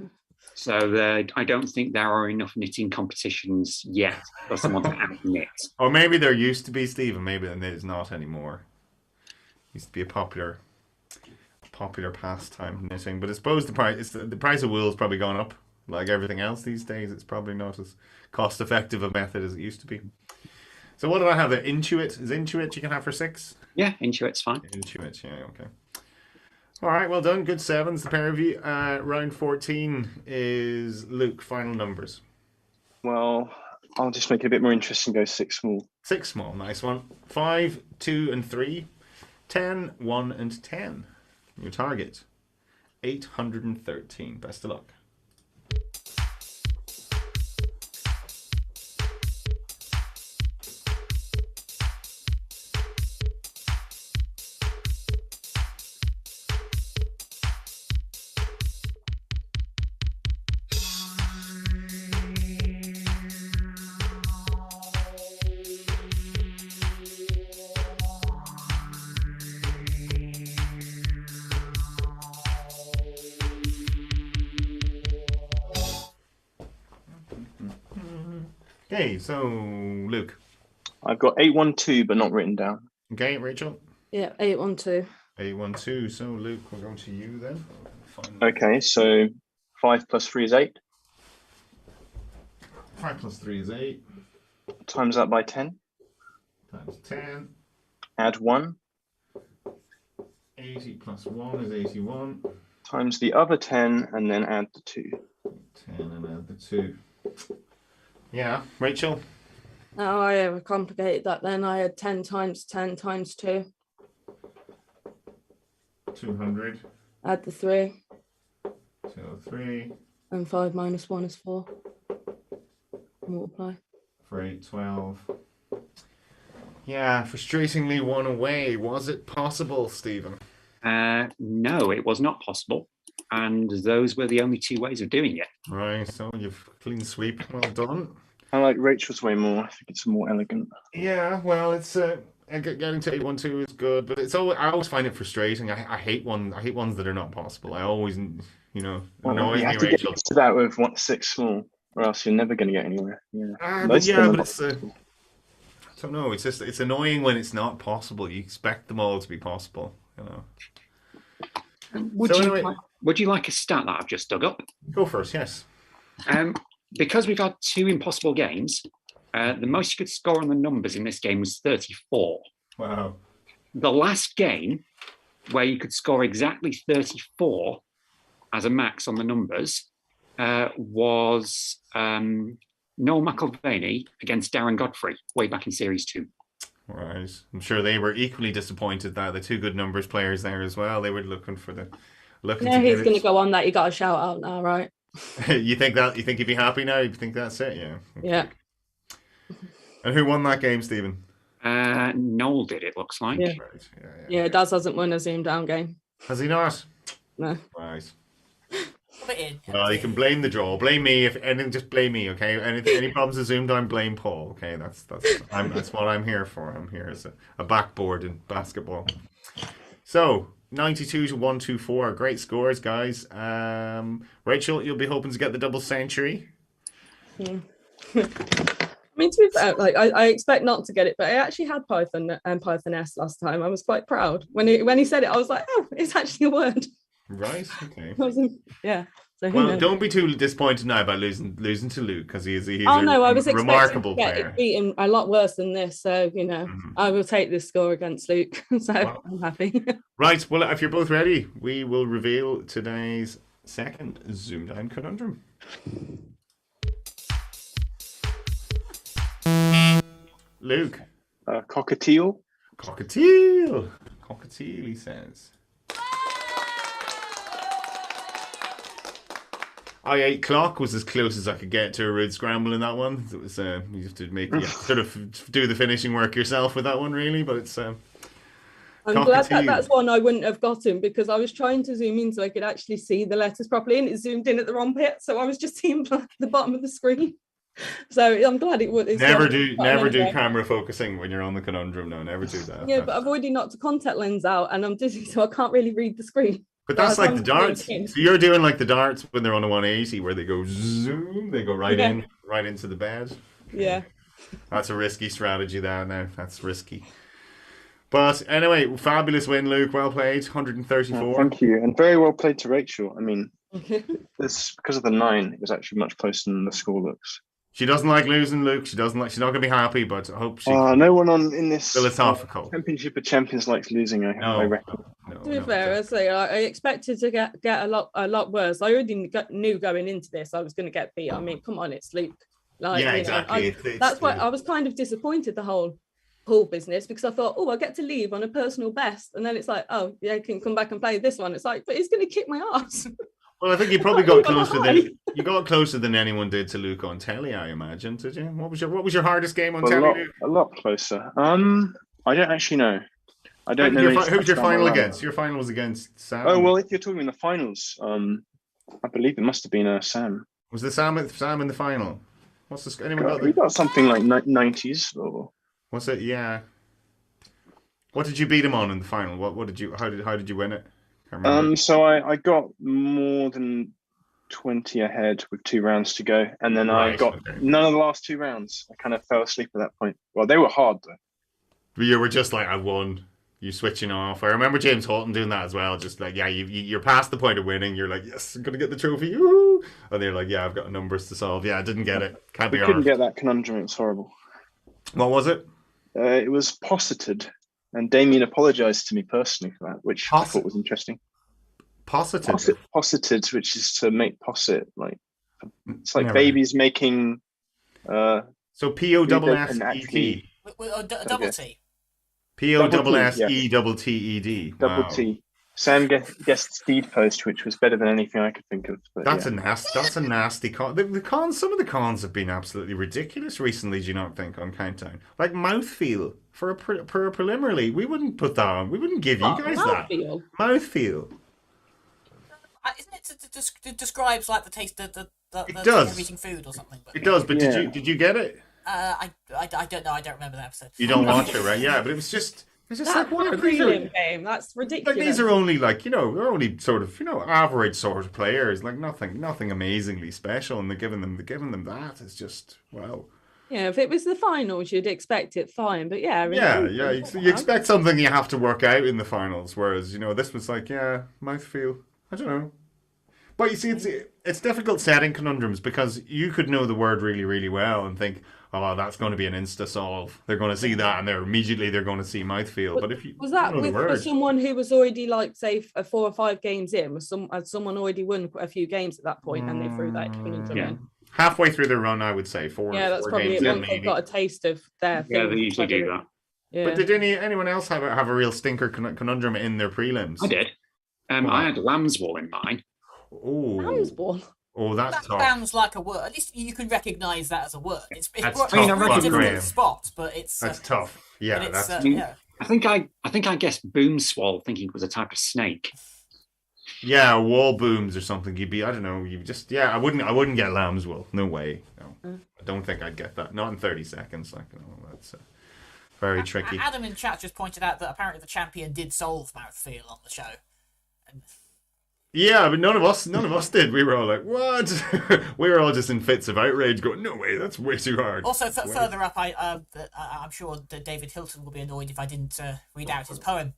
S3: So I don't think there are enough knitting competitions yet for someone to out-knit.
S1: Or maybe there used to be, Stephen. Maybe there's not anymore. Used to be a popular pastime, knitting. But I suppose the price of wool has probably gone up. Like everything else these days, it's probably not as cost-effective a method as it used to be. So what did I have there? Intuit. Is Intuit you can have for 6?
S3: Yeah, Intuit's fine.
S1: Intuit, yeah, okay. All right, well done. Good 7s, the pair of you. Round 14 is Luke, final numbers.
S2: Well, I'll just make it a bit more interesting, go 6 small.
S1: 6 small, nice one. 5, 2, and 3. 10, 1, and 10. Your target, 813. Best of luck. Okay, so Luke.
S2: I've got 812, but not written down.
S1: Okay, Rachel.
S7: Yeah, 8-1-2.
S1: 8-1-2. So Luke, we're going to you then.
S2: Okay, so 5 + 3 is 8.
S1: 5 + 3 is 8.
S2: Times that by 10.
S1: Times 10.
S2: Add 1.
S1: 80 + 1 is 81.
S2: Times the other 10 and then add the 2.
S1: 10 and add the 2. Yeah, Rachel?
S7: Oh, I overcomplicated that then. I had 10 times 10 times 2.
S1: 200.
S7: Add the 3.
S1: 203.
S7: And 5 minus 1 is 4. Multiply.
S1: 4, 8, 12. Yeah, frustratingly one away. Was it possible, Stephen?
S3: No, it was not possible. And those were the only 2 ways of doing it.
S1: Right, so you've clean sweep. Well done.
S2: I like Rachel's way more. I think it's more elegant.
S1: Yeah, well, it's getting to 8-1-2 is good, but it's always, I always find it frustrating. I hate ones that are not possible. I always, annoys
S2: you have
S1: me,
S2: to get
S1: Rachel.
S2: used to that with 6 small, or else you're never going to get anywhere. Yeah,
S1: But it's I don't know. It's just it's annoying when it's not possible. You expect them all to be possible,
S3: Would you like a stat that I've just dug up?
S1: Go first, yes.
S3: Because we've had 2 impossible games, the most you could score on the numbers in this game was 34.
S1: Wow.
S3: The last game where you could score exactly 34 as a max on the numbers was Noel McIlvaney against Darren Godfrey way back in Series 2.
S1: Right. I'm sure they were equally disappointed that the 2 good numbers players there as well. They were looking
S7: He's going to go on that. You got a shout out now, right?
S1: You think he'd be happy now? You think that's it? Yeah.
S7: Yeah.
S1: And who won that game, Stephen?
S3: Noel did, it looks like.
S7: Yeah.
S1: Right.
S7: Yeah, Daz hasn't won a ZoomDown game.
S1: Has he not?
S7: No.
S1: Right.
S4: Put it in.
S1: Well, you can blame the draw. Blame me if anything. Just blame me, okay? Any problems with ZoomDown, blame Paul. Okay, that's what I'm here for. I'm here as a backboard in basketball. So 92 to 124, great scores, guys. Rachel, you'll be hoping to get the double century.
S7: I mean, to be fair, like I expect not to get it, but I actually had Python and Python S last time. I was quite proud when he said it. I was like, oh, it's actually a word.
S1: Right. Okay.
S7: Yeah. So
S1: well, don't be too disappointed now about losing to Luke because he's
S7: I was
S1: remarkable
S7: expecting to
S1: player.
S7: get beaten a lot worse than this. So I will take this score against Luke. So I'm happy.
S1: Right. Well, if you're both ready, we will reveal today's second ZoomDown conundrum. Luke.
S2: Cockatiel.
S1: Cockatiel. Cockatiel, he says. I8 clock was as close as I could get to a root scramble in that one. It was you have to sort of do the finishing work yourself with that one, really. But it's I'm
S7: glad that's one I wouldn't have gotten because I was trying to zoom in so I could actually see the letters properly, and it zoomed in at the wrong bit, so I was just seeing the bottom of the screen. So I'm glad it would.
S1: Never do camera focusing when you're on the conundrum. No, never do that.
S7: Yeah, but I've already knocked the contact lens out, and I'm dizzy, so I can't really read the screen.
S1: But that's like the darts. So you're doing like the darts when they're on a 180 where they go zoom, they go right into the bed.
S7: Yeah.
S1: That's a risky strategy there now. That's risky. But anyway, fabulous win, Luke. Well played. 134.
S2: Thank you. And very well played to Rachel. I mean, this because of the 9, it was actually much closer than the score looks.
S1: She doesn't like losing, Luke. She's not going to be happy, but I hope she.
S2: No one in this
S1: philosophical
S2: Championship of Champions likes losing. I reckon.
S7: To be fair, I say I expected to get a lot worse. I already knew going into this I was going to get beat. I mean, come on, it's Luke. Like,
S1: yeah, exactly.
S7: That's why I was kind of disappointed the whole business because I thought, I get to leave on a personal best, and then it's like, oh yeah, I can come back and play this one. It's like, but he's going to kick my ass.
S1: Well, I think you probably got closer than anyone did to Luke on telly, I imagine. Did you? What was your hardest game on telly?
S2: A lot closer. I don't actually know. I don't know.
S1: Who's your final against? Your final was against Sam.
S2: Oh well, if you're talking in the finals, I believe it must have been Sam.
S1: Was the Sam in the final? What's the anyone got?
S2: We got something like 90s or.
S1: Was it? Yeah. What did you beat him on in the final? What did you? How did you win it?
S2: So I got more than 20 ahead with 2 rounds to go, and then I got none of the last 2 rounds. I kind of fell asleep at that point. Well, they were hard though.
S1: But you were just like, I won. You're switching off. I remember James Holton doing that as well. Just like, yeah, you're past the point of winning. You're like, yes, I'm gonna get the trophy. Woo! And they're like, yeah, I've got numbers to solve. Yeah, I didn't get it. Can't be
S2: We couldn't
S1: arsed.
S2: get that conundrum. It was horrible.
S1: What was it?
S2: It was posseted, and Damien apologised to me personally for that, which I thought was interesting.
S1: Posseted.
S2: Posseted, which is to make posset, like it's like
S1: Never.
S2: babies making.
S1: So POSSET.
S4: Double T.
S1: POSSETTED.
S2: Double T. Sam guessed speed post, which was better than anything I could think of. But
S1: That's a nasty con. The cons, some of the cons have been absolutely ridiculous recently. Do you not think on Countdown? Like mouthfeel for a preliminary, we wouldn't put that on. We wouldn't give you guys that mouthfeel.
S4: Isn't it? It describes like the taste, the
S1: It does.
S4: of eating food or something. But
S1: It does, but did you get it?
S4: I don't know. I don't remember that episode.
S1: You don't watch it, right? Yeah, but it's just like what
S7: prelim game. That's ridiculous.
S1: Like these are only like they're only sort of average sort of players, like nothing amazingly special, and they're giving them that. It's just wow.
S7: Yeah, if it was the finals, you'd expect it fine, but yeah.
S1: You expect something you have to work out in the finals, whereas this was like mouthfeel. I don't know. But you see, it's difficult setting conundrums because you could know the word really, really well and think, oh, that's going to be an insta solve. They're going to see that and they're going to see mouthfeel. But if you
S7: was that
S1: know the
S7: for
S1: word,
S7: someone who was already like say 4 or 5 games in, had someone already won a few games at that point and they threw that conundrum in?
S1: Halfway through the run, I would say 4.
S7: Yeah, that's
S1: 4
S7: probably
S1: games
S7: it.
S1: in,
S7: Once they've got a taste of their thing.
S3: Yeah, they usually do that.
S7: Yeah.
S1: But did anyone else have a real stinker conundrum in their prelims?
S3: I did. I had Lambswool in mine.
S1: Oh,
S7: Lambswool.
S1: Oh, that's
S4: That
S1: tough.
S4: sounds like a word. At least you can recognise that as a word. It's
S1: That's
S4: brought
S1: tough,
S4: a really difficult
S1: Graham.
S4: spot, but it's
S1: That's tough. Yeah,
S4: but it's,
S1: that's
S4: yeah.
S3: I think I guessed Boomswall, thinking it was a type of snake.
S1: yeah. Wall booms or something. You'd be, I don't know. You just, I wouldn't get Lambswool. No way. No, I don't think I'd get that. Not in 30 seconds. Like, that's very tricky.
S4: Adam in chat just pointed out that apparently the champion did solve mouthfeel on the show. And
S1: Yeah, but none of us did. We were all like, "What?" We were all just in fits of outrage, going, "No way, that's way too hard."
S4: also, further up, I'm sure that David Hilton will be annoyed if I didn't read out his poem.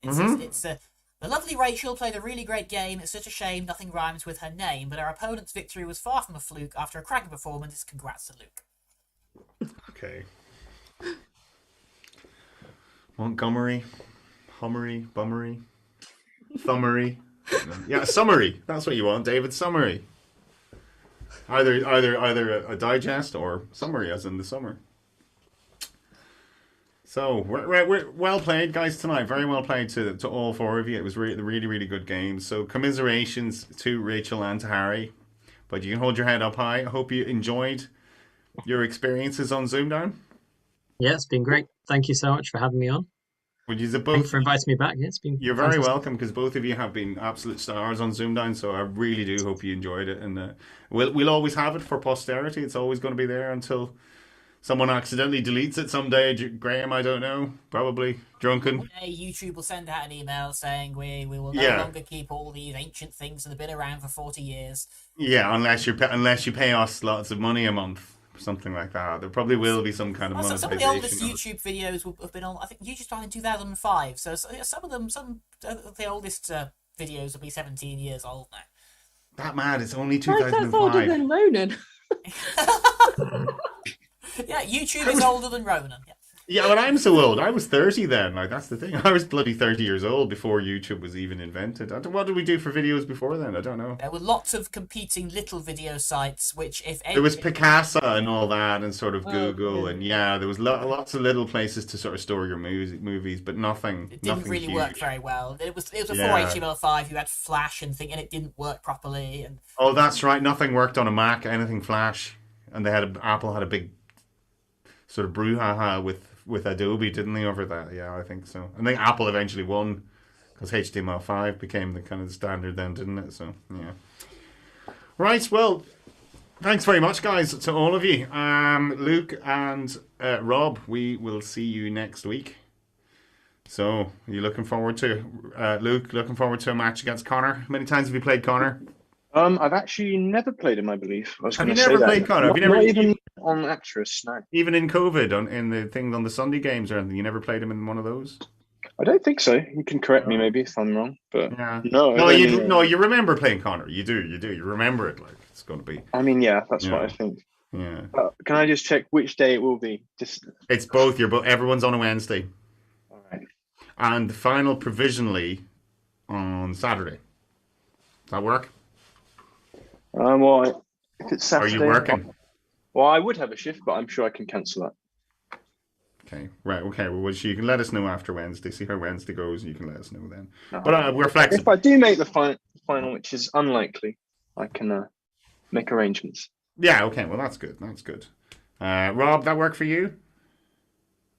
S4: It's the lovely Rachael played a really great game. It's such a shame nothing rhymes with her name, but our opponent's victory was far from a fluke. After a cracking performance, congrats to Luke.
S1: Okay. Montgomery, Hummery, Bummery, Thummery. Yeah, summary. That's what you want, David. Summary. Either a digest or summary, as in the summer. So we're well played, guys, tonight. Very well played to all 4 of you. It was really, really good game. So commiserations to Rachael and to Harry. But you can hold your head up high. I hope you enjoyed your experiences on ZoomDown.
S6: Yeah, it's been great. Thank you so much for having me on. Thanks for inviting me back. Yeah, it's been
S1: You're
S6: fantastic.
S1: very welcome, because both of you have been absolute stars on ZoomDown, so I really do hope you enjoyed it. And we'll always have it for posterity. It's always going to be there until someone accidentally deletes it someday. Graham, I don't know. Probably drunken.
S4: One day YouTube will send out an email saying we will no longer keep all these ancient things that have been around for 40 years.
S1: Yeah, unless you pay us lots of money a month. Something like that. There probably will be some kind of monetization.
S4: Some of the oldest YouTube videos have been on. I think YouTube started in 2005. So some of the oldest videos will be 17 years old now.
S1: That mad! It's only
S7: That's
S1: 2005.
S7: older than Ronan.
S4: Yeah, YouTube is older than Ronan. Yeah.
S1: Yeah, but I'm so old. I was 30 then. Like, that's the thing. I was bloody 30 years old before YouTube was even invented. What did we do for videos before then? I don't know.
S4: There were lots of competing little video sites, which
S1: there was Picasa and all that, and sort of Google, and there was lots of little places to sort of store your movies, but nothing.
S4: It didn't really
S1: huge.
S4: work very well. It was before HTML5. You had Flash and it didn't work properly. And
S1: oh, that's right. Nothing worked on a Mac. Anything Flash, and Apple had a big sort of brouhaha with Adobe, didn't they, over that? Yeah, I think so. I think Apple eventually won because HTML5 became the kind of standard then, didn't it? So, yeah. Right, well, thanks very much, guys, to all of you. Luke and Rob, we will see you next week. So, are you looking forward to, Luke, looking forward to a match against Connor? How many times have you played Connor?
S2: I've actually never played him, I believe.
S1: Have you never played Connor? Have you never
S2: even on Actress? No.
S1: Even in COVID, in the thing on the Sunday games or anything, you never played him in one of those?
S2: I don't think so. You can correct me maybe if I'm wrong, but
S1: Yeah.
S2: no.
S1: You remember playing Connor. You do. You remember it like it's going to be.
S2: I mean, yeah, that's what I think.
S1: Yeah.
S2: Can I just check which day it will be?
S1: It's both. Everyone's on a Wednesday.
S2: All right.
S1: And the final provisionally on Saturday. Does that work?
S2: Well, if it's Saturday,
S1: Are you working?
S2: Well, I would have a shift, but I'm sure I can cancel that.
S1: Okay, right. Okay, well, you can let us know after Wednesday. See how Wednesday goes, and you can let us know then.
S2: No.
S1: But we're flexible.
S2: If I do make the final, which is unlikely, I can make arrangements.
S1: Yeah. Okay. Well, that's good. That's good. Rob, that work for you?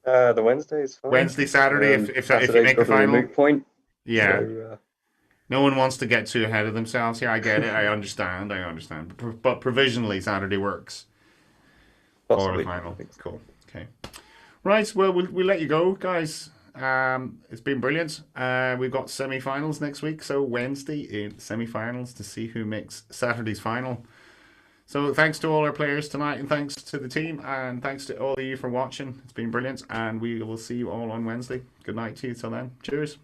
S5: The Wednesday is fine.
S1: Wednesday, Saturday, if you make the
S5: probably a
S1: final.
S5: moot point.
S1: Yeah.
S5: So,
S1: no one wants to get too ahead of themselves here. I get it. I understand. But provisionally, Saturday works.
S5: Possibly.
S1: For the final. Cool. Okay. Right. Well, we'll let you go, guys. It's been brilliant. We've got semi-finals next week. So Wednesday in semi-finals to see who makes Saturday's final. So thanks to all our players tonight, and thanks to the team, and thanks to all of you for watching. It's been brilliant, and we will see you all on Wednesday. Good night to you till then. Cheers.